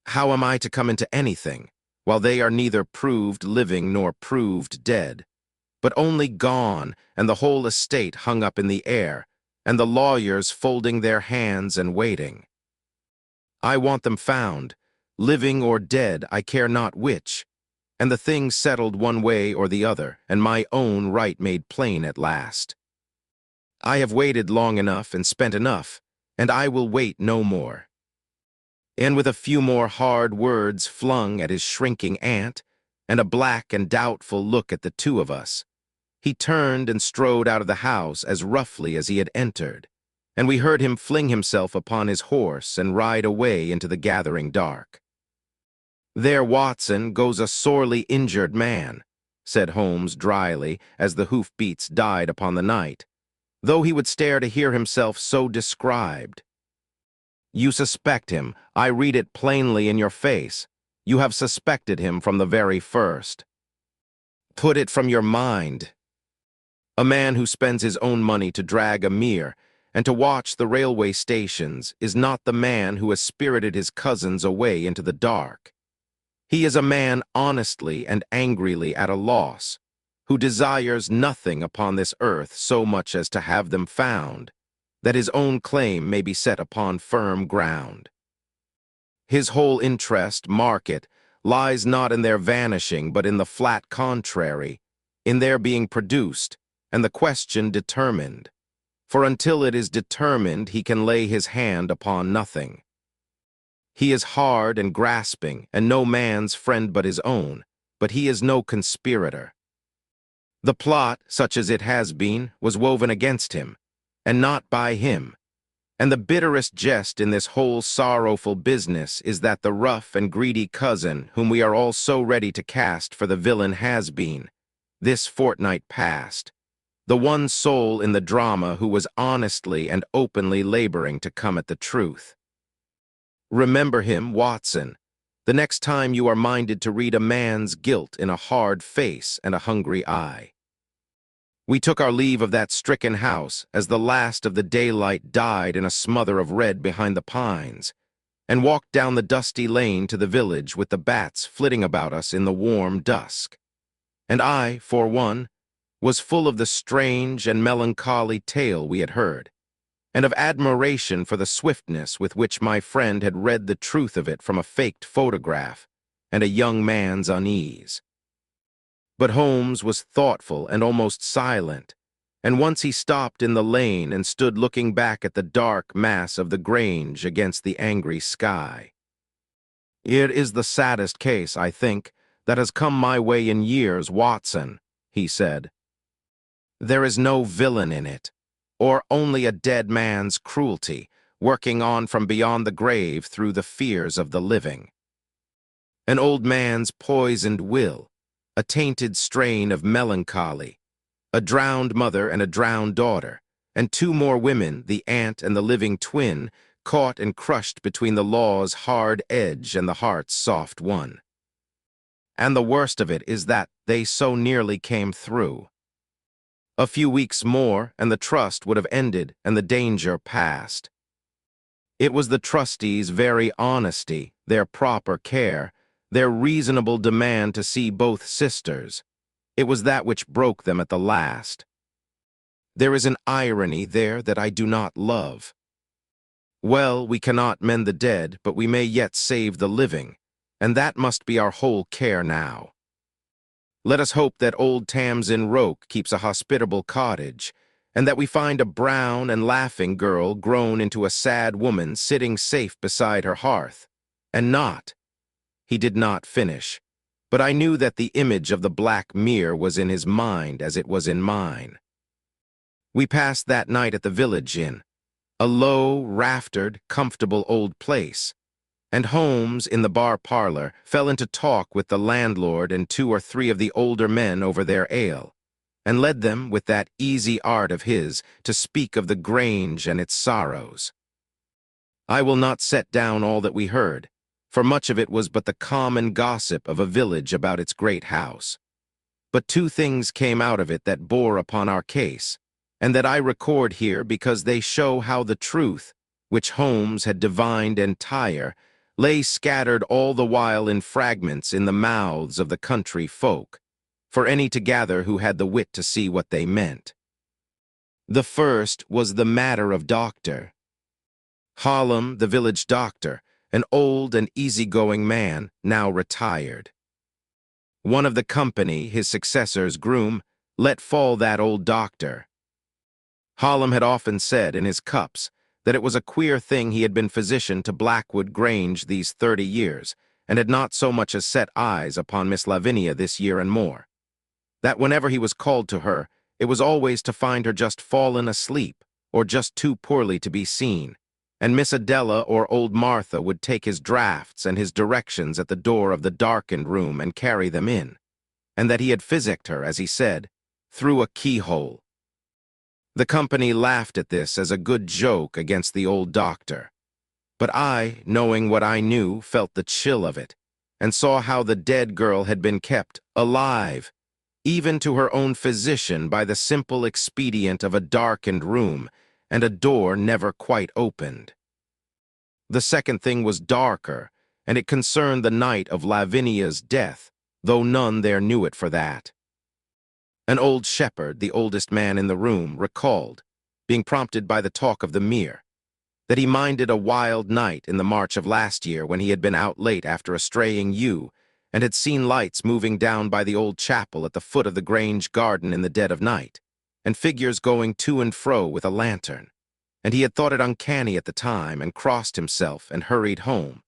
"How am I to come into anything, while they are neither proved living nor proved dead, but only gone, and the whole estate hung up in the air, and the lawyers folding their hands and waiting? I want them found, living or dead, I care not which, and the thing settled one way or the other, and my own right made plain at last. I have waited long enough and spent enough, and I will wait no more." And with a few more hard words flung at his shrinking aunt, and a black and doubtful look at the two of us, he turned and strode out of the house as roughly as he had entered, and we heard him fling himself upon his horse and ride away into the gathering dark. "There, Watson, goes a sorely injured man," said Holmes dryly as the hoofbeats died upon the night, though he would stare to hear himself so described. "You suspect him. I read it plainly in your face. You have suspected him from the very first. Put it from your mind. A man who spends his own money to drag a mere, and to watch the railway stations is not the man who has spirited his cousins away into the dark. He is a man honestly and angrily at a loss, who desires nothing upon this earth so much as to have them found, that his own claim may be set upon firm ground. His whole interest, mark it, lies not in their vanishing, but in the flat contrary, in their being produced, and the question determined. For until it is determined, he can lay his hand upon nothing. He is hard and grasping, and no man's friend but his own, but he is no conspirator. The plot, such as it has been, was woven against him, and not by him. And the bitterest jest in this whole sorrowful business is that the rough and greedy cousin, whom we are all so ready to cast for the villain, has been, this fortnight past, the one soul in the drama who was honestly and openly laboring to come at the truth. Remember him, Watson, the next time you are minded to read a man's guilt in a hard face and a hungry eye. We took our leave of that stricken house as the last of the daylight died in a smother of red behind the pines, and walked down the dusty lane to the village with the bats flitting about us in the warm dusk. And I, for one, was full of the strange and melancholy tale we had heard, and of admiration for the swiftness with which my friend had read the truth of it from a faked photograph, and a young man's unease. But Holmes was thoughtful and almost silent, and once he stopped in the lane and stood looking back at the dark mass of the Grange against the angry sky. "It is the saddest case, I think, that has come my way in years, Watson," he said. "There is no villain in it, or only a dead man's cruelty, working on from beyond the grave through the fears of the living. An old man's poisoned will, a tainted strain of melancholy, a drowned mother and a drowned daughter, and two more women, the aunt and the living twin, caught and crushed between the law's hard edge and the heart's soft one. And the worst of it is that they so nearly came through. A few weeks more, and the trust would have ended and the danger passed. It was the trustees' very honesty, their proper care, their reasonable demand to see both sisters. It was that which broke them at the last. There is an irony there that I do not love. Well, we cannot mend the dead, but we may yet save the living, and that must be our whole care now. Let us hope that old Tamsin Roke keeps a hospitable cottage, and that we find a brown and laughing girl grown into a sad woman sitting safe beside her hearth, and not—" He did not finish, but I knew that the image of the black mirror was in his mind as it was in mine. We passed that night at the village inn, a low, raftered, comfortable old place, and Holmes, in the bar parlor, fell into talk with the landlord and two or three of the older men over their ale, and led them, with that easy art of his, to speak of the Grange and its sorrows. I will not set down all that we heard, for much of it was but the common gossip of a village about its great house. But two things came out of it that bore upon our case, and that I record here because they show how the truth, which Holmes had divined entire, lay scattered all the while in fragments in the mouths of the country folk, for any to gather who had the wit to see what they meant. The first was the matter of Dr. Hallam, the village doctor, an old and easygoing man, now retired. One of the company, his successor's groom, let fall that old doctor. Hallam had often said in his cups that it was a queer thing he had been physician to Blackwood Grange these 30 years, and had not so much as set eyes upon Miss Lavinia this year and more. That whenever he was called to her, it was always to find her just fallen asleep, or just too poorly to be seen, and Miss Adela or old Martha would take his drafts and his directions at the door of the darkened room and carry them in, and that he had physicked her, as he said, through a keyhole. The company laughed at this as a good joke against the old doctor, but I, knowing what I knew, felt the chill of it, and saw how the dead girl had been kept alive, even to her own physician, by the simple expedient of a darkened room, and a door never quite opened. The second thing was darker, and it concerned the night of Lavinia's death, though none there knew it for that. An old shepherd, the oldest man in the room, recalled, being prompted by the talk of the mere, that he minded a wild night in the March of last year when he had been out late after a straying ewe, and had seen lights moving down by the old chapel at the foot of the Grange garden in the dead of night, and figures going to and fro with a lantern, and he had thought it uncanny at the time, and crossed himself and hurried home,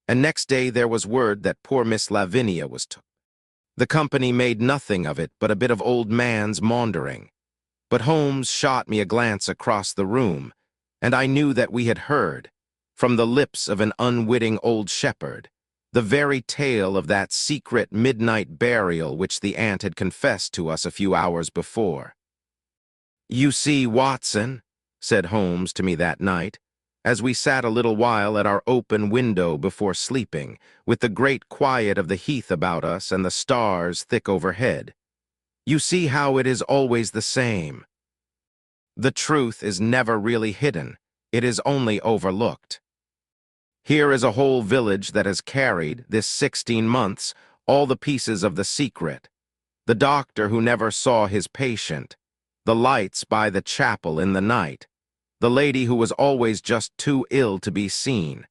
and next day there was word that poor Miss Lavinia was took. The company made nothing of it but a bit of old man's maundering, but Holmes shot me a glance across the room, and I knew that we had heard, from the lips of an unwitting old shepherd, the very tale of that secret midnight burial which the aunt had confessed to us a few hours before. "You see, Watson," said Holmes to me that night, as we sat a little while at our open window before sleeping, with the great quiet of the heath about us and the stars thick overhead, "you see how it is always the same. The truth is never really hidden, it is only overlooked. Here is a whole village that has carried, this 16 months, all the pieces of the secret. The doctor who never saw his patient, the lights by the chapel in the night, the lady who was always just too ill to be seen,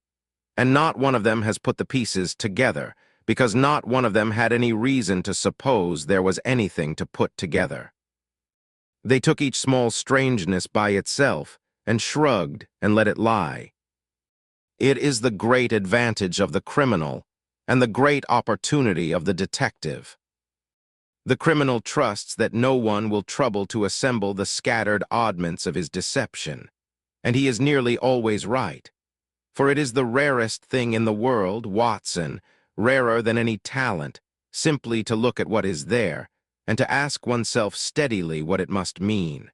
and not one of them has put the pieces together, because not one of them had any reason to suppose there was anything to put together. They took each small strangeness by itself, and shrugged and let it lie. It is the great advantage of the criminal, and the great opportunity of the detective. The criminal trusts that no one will trouble to assemble the scattered oddments of his deception, and he is nearly always right, for it is the rarest thing in the world, Watson, rarer than any talent, simply to look at what is there, and to ask oneself steadily what it must mean.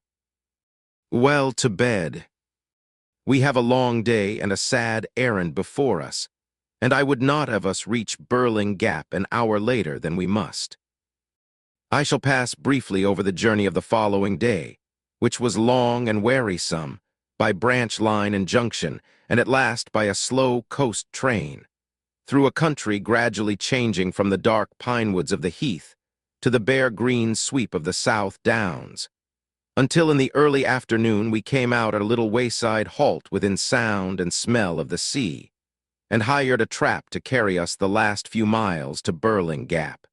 Well, to bed. We have a long day and a sad errand before us, and I would not have us reach Burling Gap an hour later than we must. I shall pass briefly over the journey of the following day, which was long and wearisome, by branch line and junction, and at last by a slow coast train, through a country gradually changing from the dark pine woods of the heath to the bare green sweep of the South Downs, until in the early afternoon we came out at a little wayside halt within sound and smell of the sea, and hired a trap to carry us the last few miles to Burling Gap.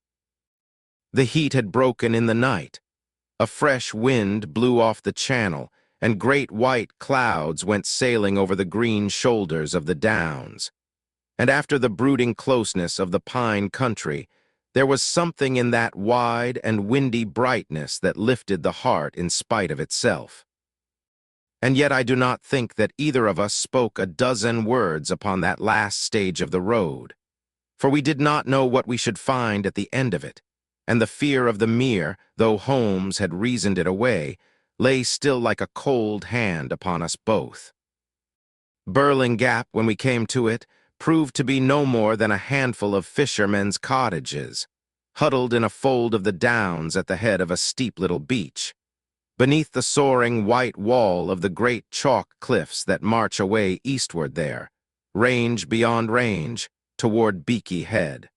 The heat had broken in the night. A fresh wind blew off the channel, and great white clouds went sailing over the green shoulders of the downs. And after the brooding closeness of the pine country, there was something in that wide and windy brightness that lifted the heart in spite of itself. And yet I do not think that either of us spoke a dozen words upon that last stage of the road, for we did not know what we should find at the end of it, and the fear of the mere, though Holmes had reasoned it away, lay still like a cold hand upon us both. Burling Gap, when we came to it, proved to be no more than a handful of fishermen's cottages, huddled in a fold of the downs at the head of a steep little beach, beneath the soaring white wall of the great chalk cliffs that march away eastward there, range beyond range, toward Beaky Head.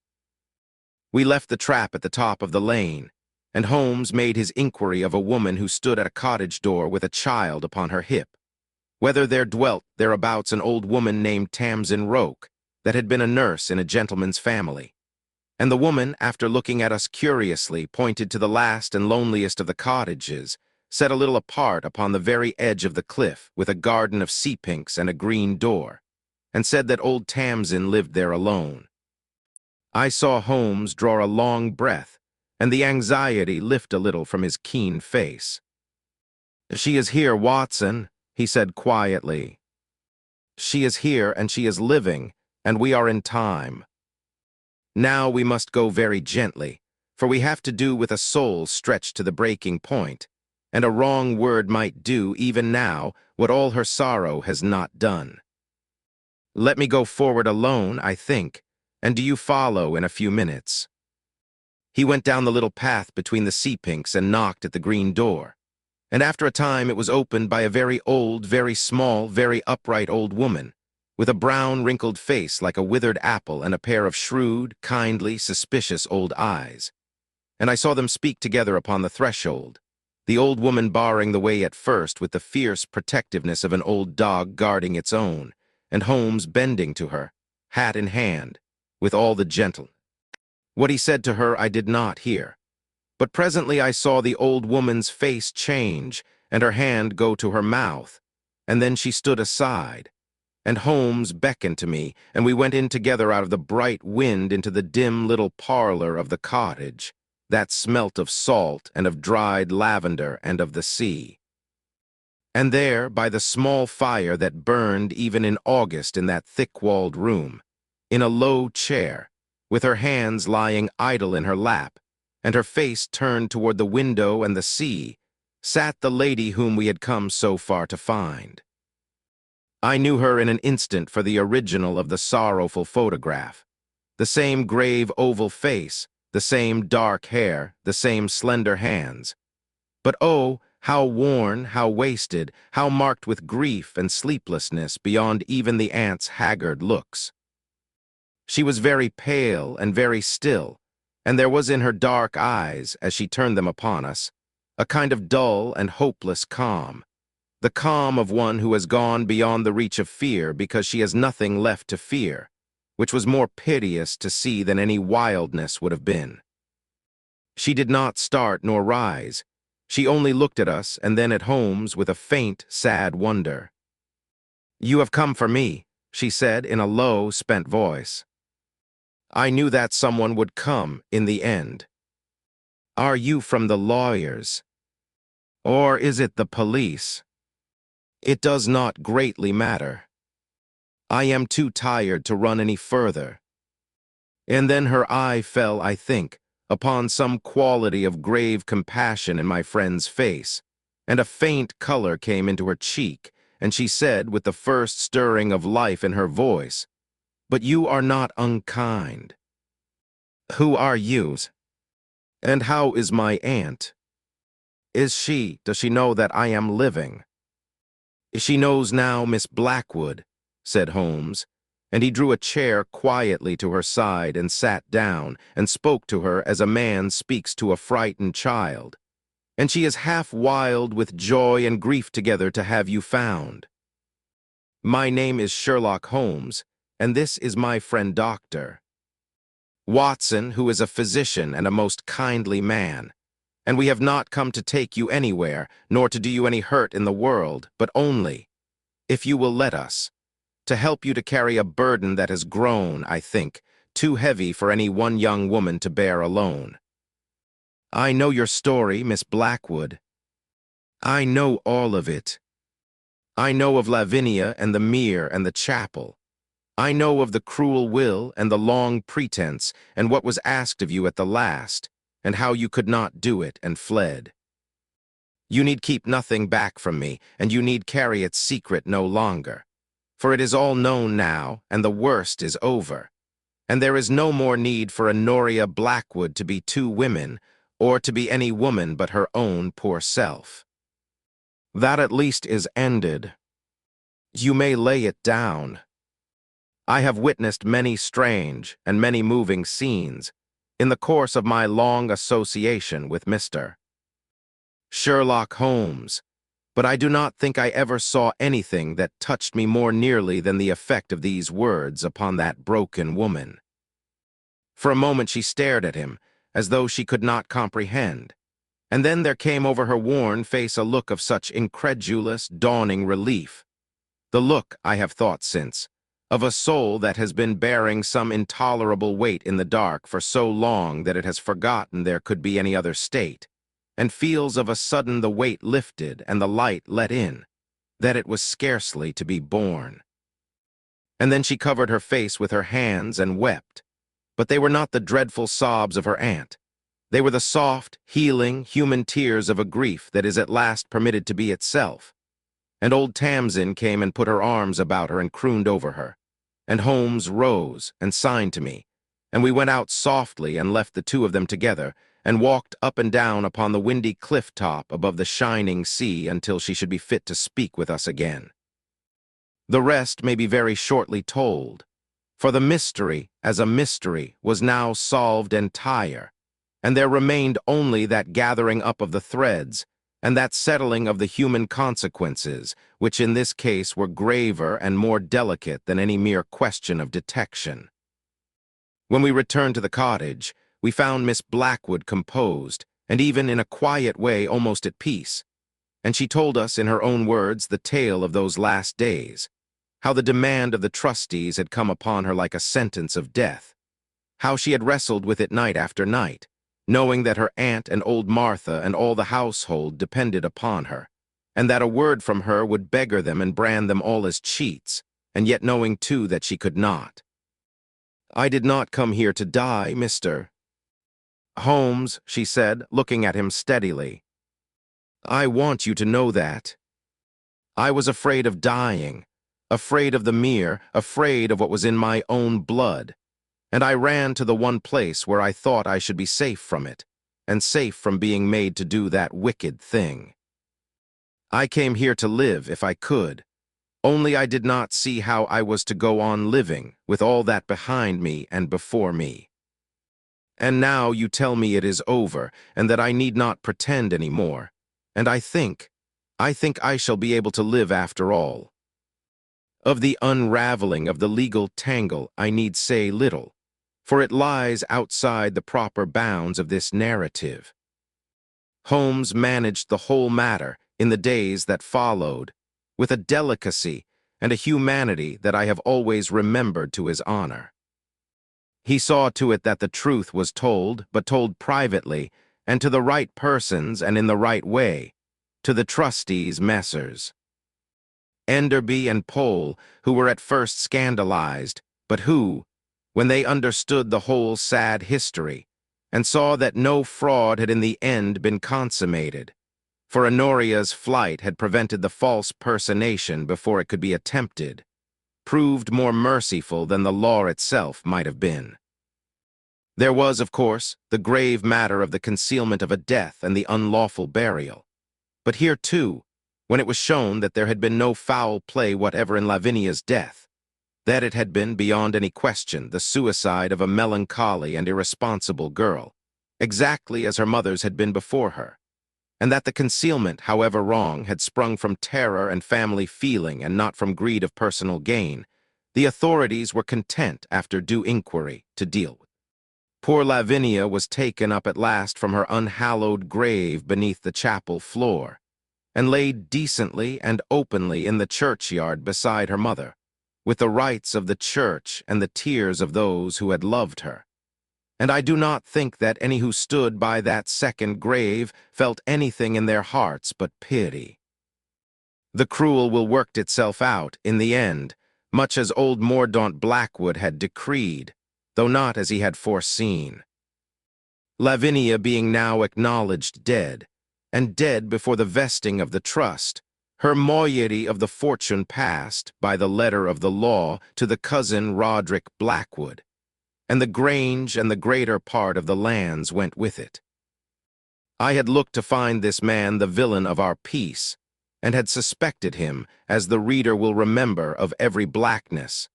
We left the trap at the top of the lane, and Holmes made his inquiry of a woman who stood at a cottage door with a child upon her hip, whether there dwelt thereabouts an old woman named Tamsin Roke, that had been a nurse in a gentleman's family. And the woman, after looking at us curiously, pointed to the last and loneliest of the cottages, set a little apart upon the very edge of the cliff, with a garden of sea pinks and a green door, and said that old Tamsin lived there alone. I saw Holmes draw a long breath, and the anxiety lift a little from his keen face. "She is here, Watson," he said quietly. "She is here, and she is living, and we are in time. Now we must go very gently, for we have to do with a soul stretched to the breaking point, and a wrong word might do, even now, what all her sorrow has not done. Let me go forward alone, I think, and do you follow in a few minutes." He went down the little path between the sea pinks and knocked at the green door, and after a time it was opened by a very old, very small, very upright old woman, with a brown, wrinkled face like a withered apple and a pair of shrewd, kindly, suspicious old eyes. And I saw them speak together upon the threshold, the old woman barring the way at first with the fierce protectiveness of an old dog guarding its own, and Holmes bending to her, hat in hand, with all the gentle. What he said to her I did not hear, but presently I saw the old woman's face change and her hand go to her mouth, and then she stood aside, and Holmes beckoned to me, and we went in together out of the bright wind into the dim little parlor of the cottage, that smelt of salt and of dried lavender and of the sea. And there, by the small fire that burned even in August in that thick-walled room, in a low chair, with her hands lying idle in her lap, and her face turned toward the window and the sea, sat the lady whom we had come so far to find. I knew her in an instant for the original of the sorrowful photograph. The same grave oval face, the same dark hair, the same slender hands. But oh, how worn, how wasted, how marked with grief and sleeplessness beyond even the aunt's haggard looks. She was very pale and very still, and there was in her dark eyes, as she turned them upon us, a kind of dull and hopeless calm, the calm of one who has gone beyond the reach of fear because she has nothing left to fear, which was more piteous to see than any wildness would have been. She did not start nor rise. She only looked at us and then at Holmes with a faint, sad wonder. "You have come for me," she said in a low, spent voice. I knew that someone would come in the end. "Are you from the lawyers? Or is it the police? It does not greatly matter. I am too tired to run any further." And then her eye fell, I think, upon some quality of grave compassion in my friend's face, and a faint color came into her cheek, and she said, with the first stirring of life in her voice, "But you are not unkind. Who are you? And how is my aunt? Does she know that I am living?" "She knows now, Miss Blackwood," said Holmes, and he drew a chair quietly to her side and sat down and spoke to her as a man speaks to a frightened child. "And she is half wild with joy and grief together to have you found. My name is Sherlock Holmes, and this is my friend Dr. Watson, who is a physician and a most kindly man. And we have not come to take you anywhere, nor to do you any hurt in the world, but only, if you will let us, to help you to carry a burden that has grown, I think, too heavy for any one young woman to bear alone. I know your story, Miss Blackwood. I know all of it. I know of Lavinia and the mere and the chapel. I know of the cruel will and the long pretense and what was asked of you at the last, and how you could not do it and fled. You need keep nothing back from me, and you need carry its secret no longer. For it is all known now, and the worst is over. And there is no more need for Honoria Blackwood to be two women, or to be any woman but her own poor self. That at least is ended. You may lay it down. I have witnessed many strange and many moving scenes in the course of my long association with Mr. Sherlock Holmes, but I do not think I ever saw anything that touched me more nearly than the effect of these words upon that broken woman. For a moment she stared at him, as though she could not comprehend, and then there came over her worn face a look of such incredulous, dawning relief. The look, I have thought since, of a soul that has been bearing some intolerable weight in the dark for so long that it has forgotten there could be any other state, and feels of a sudden the weight lifted and the light let in, that it was scarcely to be borne. And then she covered her face with her hands and wept, but they were not the dreadful sobs of her aunt. They were the soft, healing, human tears of a grief that is at last permitted to be itself. And old Tamsin came and put her arms about her and crooned over her. And Holmes rose and signed to me, and we went out softly and left the two of them together, and walked up and down upon the windy cliff-top above the shining sea until she should be fit to speak with us again. The rest may be very shortly told, for the mystery, as a mystery, was now solved entire, and there remained only that gathering up of the threads, and that settling of the human consequences, which in this case were graver and more delicate than any mere question of detection. When we returned to the cottage, we found Miss Blackwood composed, and even in a quiet way almost at peace, and she told us in her own words the tale of those last days, how the demand of the trustees had come upon her like a sentence of death, how she had wrestled with it night after night, knowing that her aunt and old Martha and all the household depended upon her, and that a word from her would beggar them and brand them all as cheats, and yet knowing too that she could not. "I did not come here to die, Mr. Holmes," she said, looking at him steadily. "I want you to know that. I was afraid of dying, afraid of the mere, afraid of what was in my own blood, and I ran to the one place where I thought I should be safe from it, and safe from being made to do that wicked thing. I came here to live if I could, only I did not see how I was to go on living with all that behind me and before me. And now you tell me it is over, and that I need not pretend any more, and I think I shall be able to live after all. Of the unraveling of the legal tangle I need say little, for it lies outside the proper bounds of this narrative. Holmes managed the whole matter in the days that followed, with a delicacy and a humanity that I have always remembered to his honor. He saw to it that the truth was told, but told privately, and to the right persons and in the right way, to the trustees Messrs. Enderby and Pole, who were at first scandalized, but who, when they understood the whole sad history, and saw that no fraud had in the end been consummated, for Honoria's flight had prevented the false personation before it could be attempted, proved more merciful than the law itself might have been. There was, of course, the grave matter of the concealment of a death and the unlawful burial. But here, too, when it was shown that there had been no foul play whatever in Lavinia's death, that it had been, beyond any question, the suicide of a melancholy and irresponsible girl, exactly as her mother's had been before her, and that the concealment, however wrong, had sprung from terror and family feeling and not from greed of personal gain, the authorities were content, after due inquiry, to deal with. Poor Lavinia was taken up at last from her unhallowed grave beneath the chapel floor, and laid decently and openly in the churchyard beside her mother, with the rites of the church and the tears of those who had loved her. And I do not think that any who stood by that second grave felt anything in their hearts but pity. The cruel will worked itself out, in the end, much as old Mordaunt Blackwood had decreed, though not as he had foreseen. Lavinia being now acknowledged dead, and dead before the vesting of the trust, her moiety of the fortune passed, by the letter of the law, to the cousin Roderick Blackwood, and the Grange and the greater part of the lands went with it. I had looked to find this man the villain of our peace, and had suspected him, as the reader will remember, of every blackness,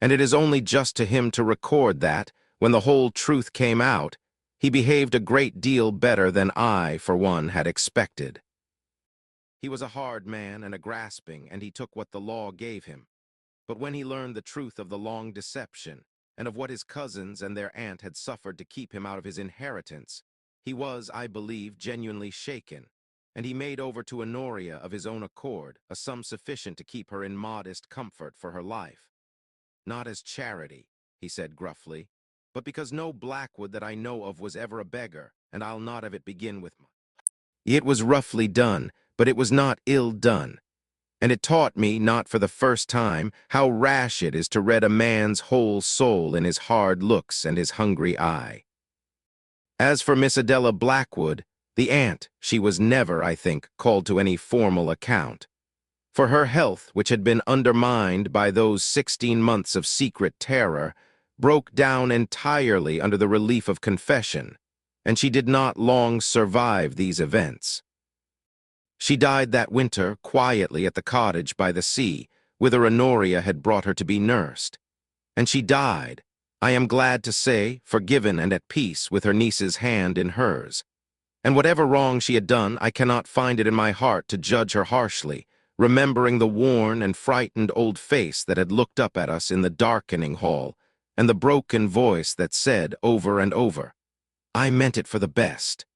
and it is only just to him to record that, when the whole truth came out, he behaved a great deal better than I, for one, had expected. He was a hard man and a grasping, and he took what the law gave him. But when he learned the truth of the long deception, and of what his cousins and their aunt had suffered to keep him out of his inheritance, he was, I believe, genuinely shaken, and he made over to Honoria of his own accord a sum sufficient to keep her in modest comfort for her life. "Not as charity," he said gruffly, "but because no Blackwood that I know of was ever a beggar, and I'll not have it begin with my." It was roughly done, but it was not ill done, and it taught me, not for the first time, how rash it is to read a man's whole soul in his hard looks and his hungry eye. As for Miss Adela Blackwood, the aunt, she was never, I think, called to any formal account. For her health, which had been undermined by those 16 months of secret terror, broke down entirely under the relief of confession, and she did not long survive these events. She died that winter quietly at the cottage by the sea, whither Honoria had brought her to be nursed. And she died, I am glad to say, forgiven and at peace with her niece's hand in hers. And whatever wrong she had done, I cannot find it in my heart to judge her harshly, remembering the worn and frightened old face that had looked up at us in the darkening hall, and the broken voice that said over and over, "I meant it for the best."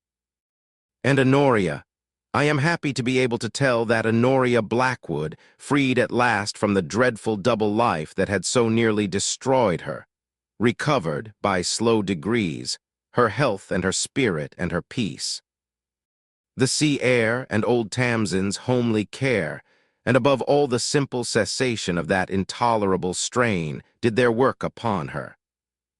And Honoria, I am happy to be able to tell that Honoria Blackwood, freed at last from the dreadful double life that had so nearly destroyed her, recovered, by slow degrees, her health and her spirit and her peace. The sea air and old Tamsin's homely care, and above all the simple cessation of that intolerable strain, did their work upon her.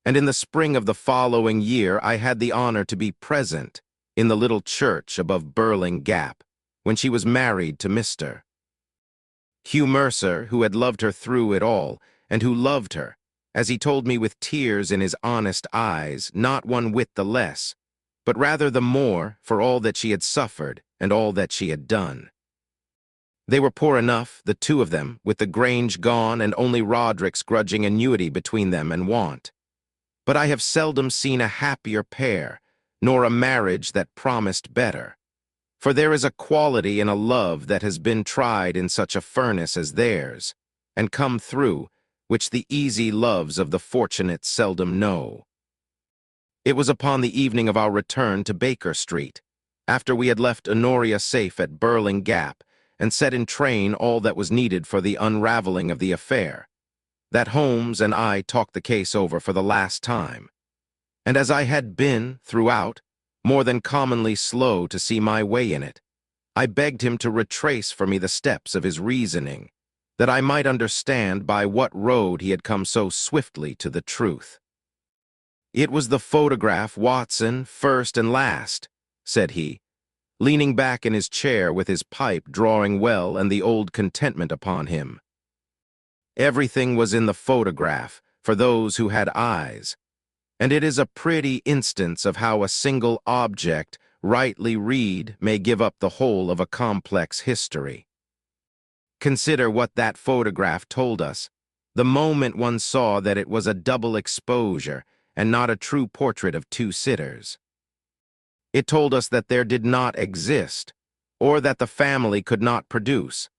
And in the spring of the following year I had the honor to be present in the little church above Burling Gap, when she was married to Mr. Hugh Mercer, who had loved her through it all, and who loved her, as he told me with tears in his honest eyes, not one whit the less, but rather the more for all that she had suffered and all that she had done. They were poor enough, the two of them, with the Grange gone and only Roderick's grudging annuity between them and want. But I have seldom seen a happier pair, nor a marriage that promised better. For there is a quality in a love that has been tried in such a furnace as theirs, and come through, which the easy loves of the fortunate seldom know. It was upon the evening of our return to Baker Street, after we had left Honoria safe at Burling Gap and set in train all that was needed for the unraveling of the affair, that Holmes and I talked the case over for the last time. And as I had been, throughout, more than commonly slow to see my way in it, I begged him to retrace for me the steps of his reasoning, that I might understand by what road he had come so swiftly to the truth. "It was the photograph, Watson, first and last," said he, leaning back in his chair with his pipe drawing well and the old contentment upon him. Everything was in the photograph, for those who had eyes, and it is a pretty instance of how a single object, rightly read, may give up the whole of a complex history. Consider what that photograph told us, the moment one saw that it was a double exposure and not a true portrait of two sitters. It told us that there did not exist, or that the family could not produce,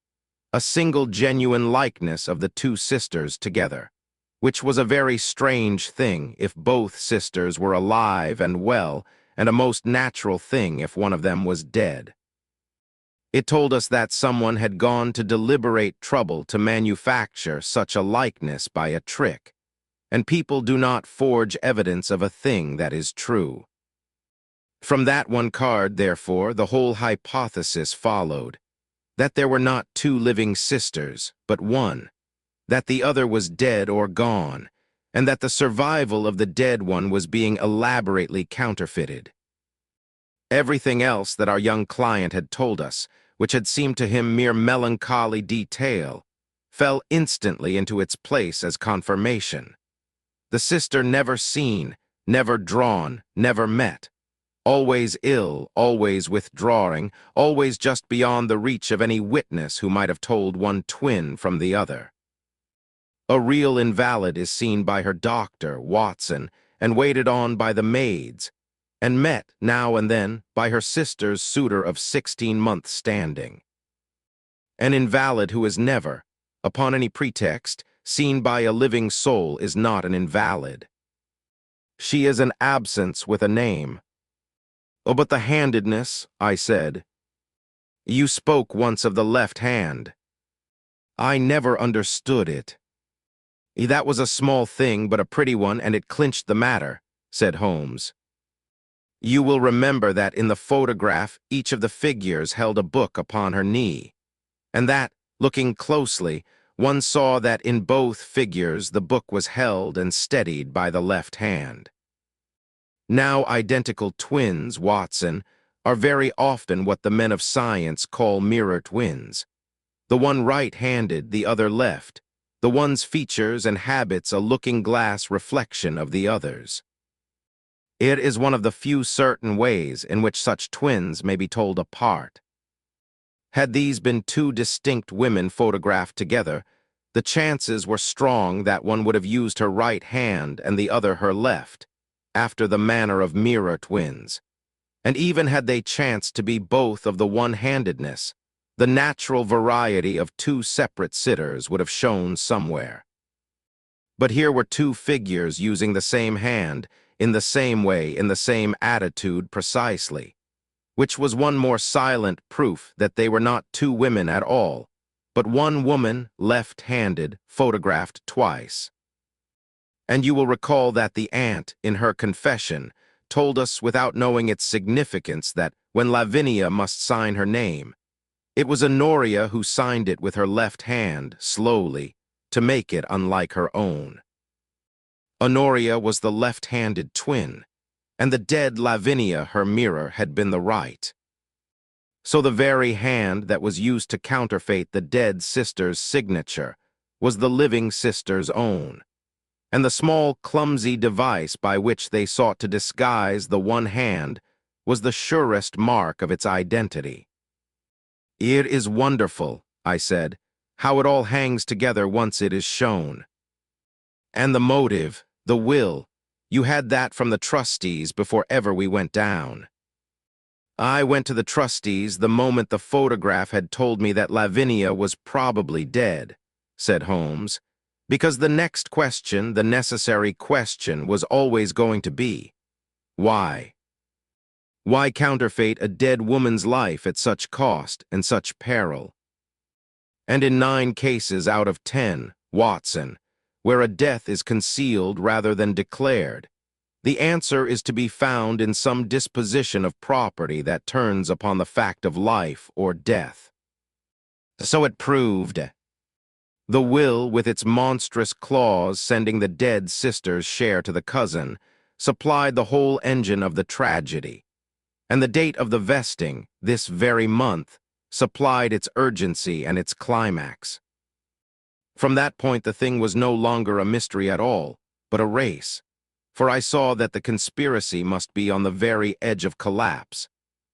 a single genuine likeness of the two sisters together, which was a very strange thing if both sisters were alive and well, and a most natural thing if one of them was dead. It told us that someone had gone to deliberate trouble to manufacture such a likeness by a trick, and people do not forge evidence of a thing that is true. From that one card, therefore, the whole hypothesis followed, that there were not two living sisters, but one, that the other was dead or gone, and that the survival of the dead one was being elaborately counterfeited. Everything else that our young client had told us, which had seemed to him mere melancholy detail, fell instantly into its place as confirmation. The sister never seen, never drawn, never met, always ill, always withdrawing, always just beyond the reach of any witness who might have told one twin from the other. A real invalid is seen by her doctor, Watson, and waited on by the maids, and met, now and then, by her sister's suitor of 16 months' standing. An invalid who is never, upon any pretext, seen by a living soul is not an invalid. She is an absence with a name. "Oh, but the handedness," I said. "You spoke once of the left hand. I never understood it." "That was a small thing, but a pretty one, and it clinched the matter," said Holmes. "You will remember that in the photograph each of the figures held a book upon her knee, and that, looking closely, one saw that in both figures the book was held and steadied by the left hand. Now identical twins, Watson, are very often what the men of science call mirror twins, the one right-handed, the other left, the one's features and habits a looking-glass reflection of the other's. It is one of the few certain ways in which such twins may be told apart. Had these been two distinct women photographed together, the chances were strong that one would have used her right hand and the other her left, after the manner of mirror twins. And even had they chanced to be both of the one-handedness, the natural variety of two separate sitters would have shown somewhere. But here were two figures using the same hand, in the same way, in the same attitude precisely, which was one more silent proof that they were not two women at all, but one woman, left-handed, photographed twice. And you will recall that the aunt, in her confession, told us without knowing its significance that when Lavinia must sign her name, it was Honoria who signed it with her left hand, slowly, to make it unlike her own. Honoria was the left-handed twin, and the dead Lavinia, her mirror, had been the right. So the very hand that was used to counterfeit the dead sister's signature was the living sister's own, and the small, clumsy device by which they sought to disguise the one hand was the surest mark of its identity. "It is wonderful," I said, "how it all hangs together once it is shown. And the motive, the will, you had that from the trustees before ever we went down." "I went to the trustees the moment the photograph had told me that Lavinia was probably dead," said Holmes, "because the next question, the necessary question, was always going to be, why? Why counterfeit a dead woman's life at such cost and such peril? And in 9 cases out of 10, Watson, where a death is concealed rather than declared, the answer is to be found in some disposition of property that turns upon the fact of life or death. So it proved. The will, with its monstrous clause sending the dead sister's share to the cousin, supplied the whole engine of the tragedy, and the date of the vesting, this very month, supplied its urgency and its climax. From that point the thing was no longer a mystery at all, but a race, for I saw that the conspiracy must be on the very edge of collapse,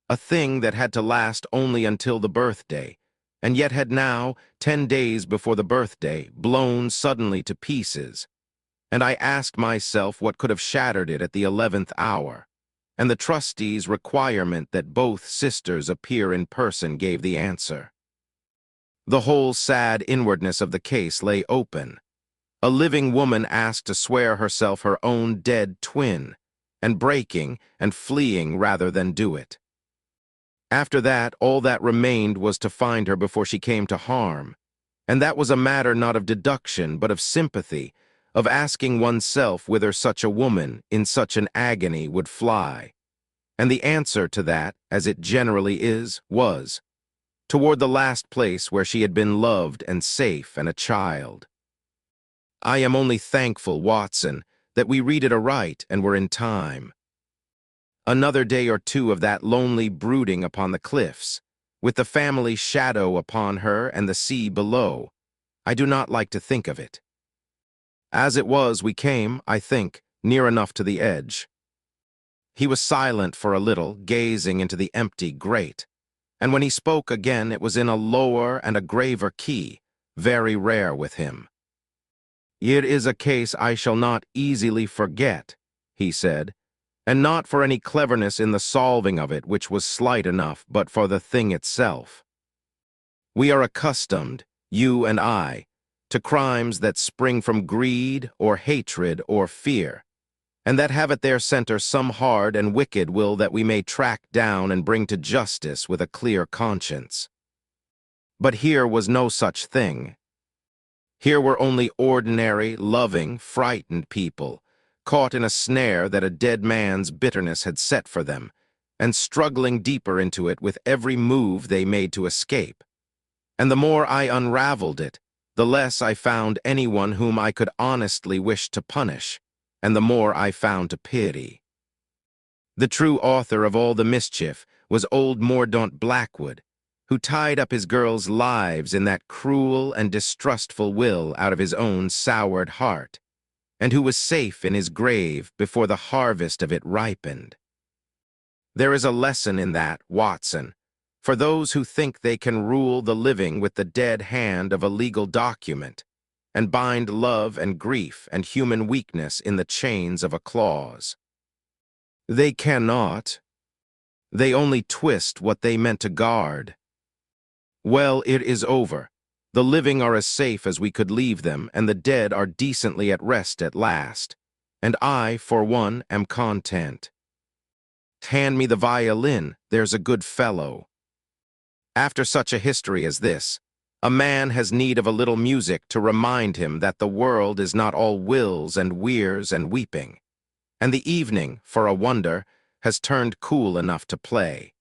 a thing that had to last only until the birthday, and yet had now, 10 days before the birthday, blown suddenly to pieces, and I asked myself what could have shattered it at the 11th hour, and the trustees' requirement that both sisters appear in person gave the answer. The whole sad inwardness of the case lay open. A living woman asked to swear herself her own dead twin, and breaking and fleeing rather than do it. After that, all that remained was to find her before she came to harm, and that was a matter not of deduction but of sympathy, of asking oneself whither such a woman, in such an agony, would fly. And the answer to that, as it generally is, was toward the last place where she had been loved and safe and a child. I am only thankful, Watson, that we read it aright and were in time. Another day or two of that lonely brooding upon the cliffs, with the family shadow upon her and the sea below. I do not like to think of it. As it was, we came, I think, near enough to the edge. He was silent for a little, gazing into the empty grate, and when he spoke again it was in a lower and a graver key, very rare with him. "It is a case I shall not easily forget," he said, "and not for any cleverness in the solving of it, which was slight enough, but for the thing itself. We are accustomed, you and I, to crimes that spring from greed or hatred or fear, and that have at their center some hard and wicked will that we may track down and bring to justice with a clear conscience. But here was no such thing. Here were only ordinary, loving, frightened people, caught in a snare that a dead man's bitterness had set for them, and struggling deeper into it with every move they made to escape. And the more I unraveled it, the less I found anyone whom I could honestly wish to punish, and the more I found to pity. The true author of all the mischief was old Mordaunt Blackwood, who tied up his girls' lives in that cruel and distrustful will out of his own soured heart, and who was safe in his grave before the harvest of it ripened. There is a lesson in that, Watson, for those who think they can rule the living with the dead hand of a legal document, and bind love and grief and human weakness in the chains of a clause. They cannot. They only twist what they meant to guard. Well, it is over. The living are as safe as we could leave them, and the dead are decently at rest at last. And I, for one, am content. Hand me the violin, there's a good fellow. After such a history as this, a man has need of a little music to remind him that the world is not all wills and weirs and weeping, and the evening, for a wonder, has turned cool enough to play.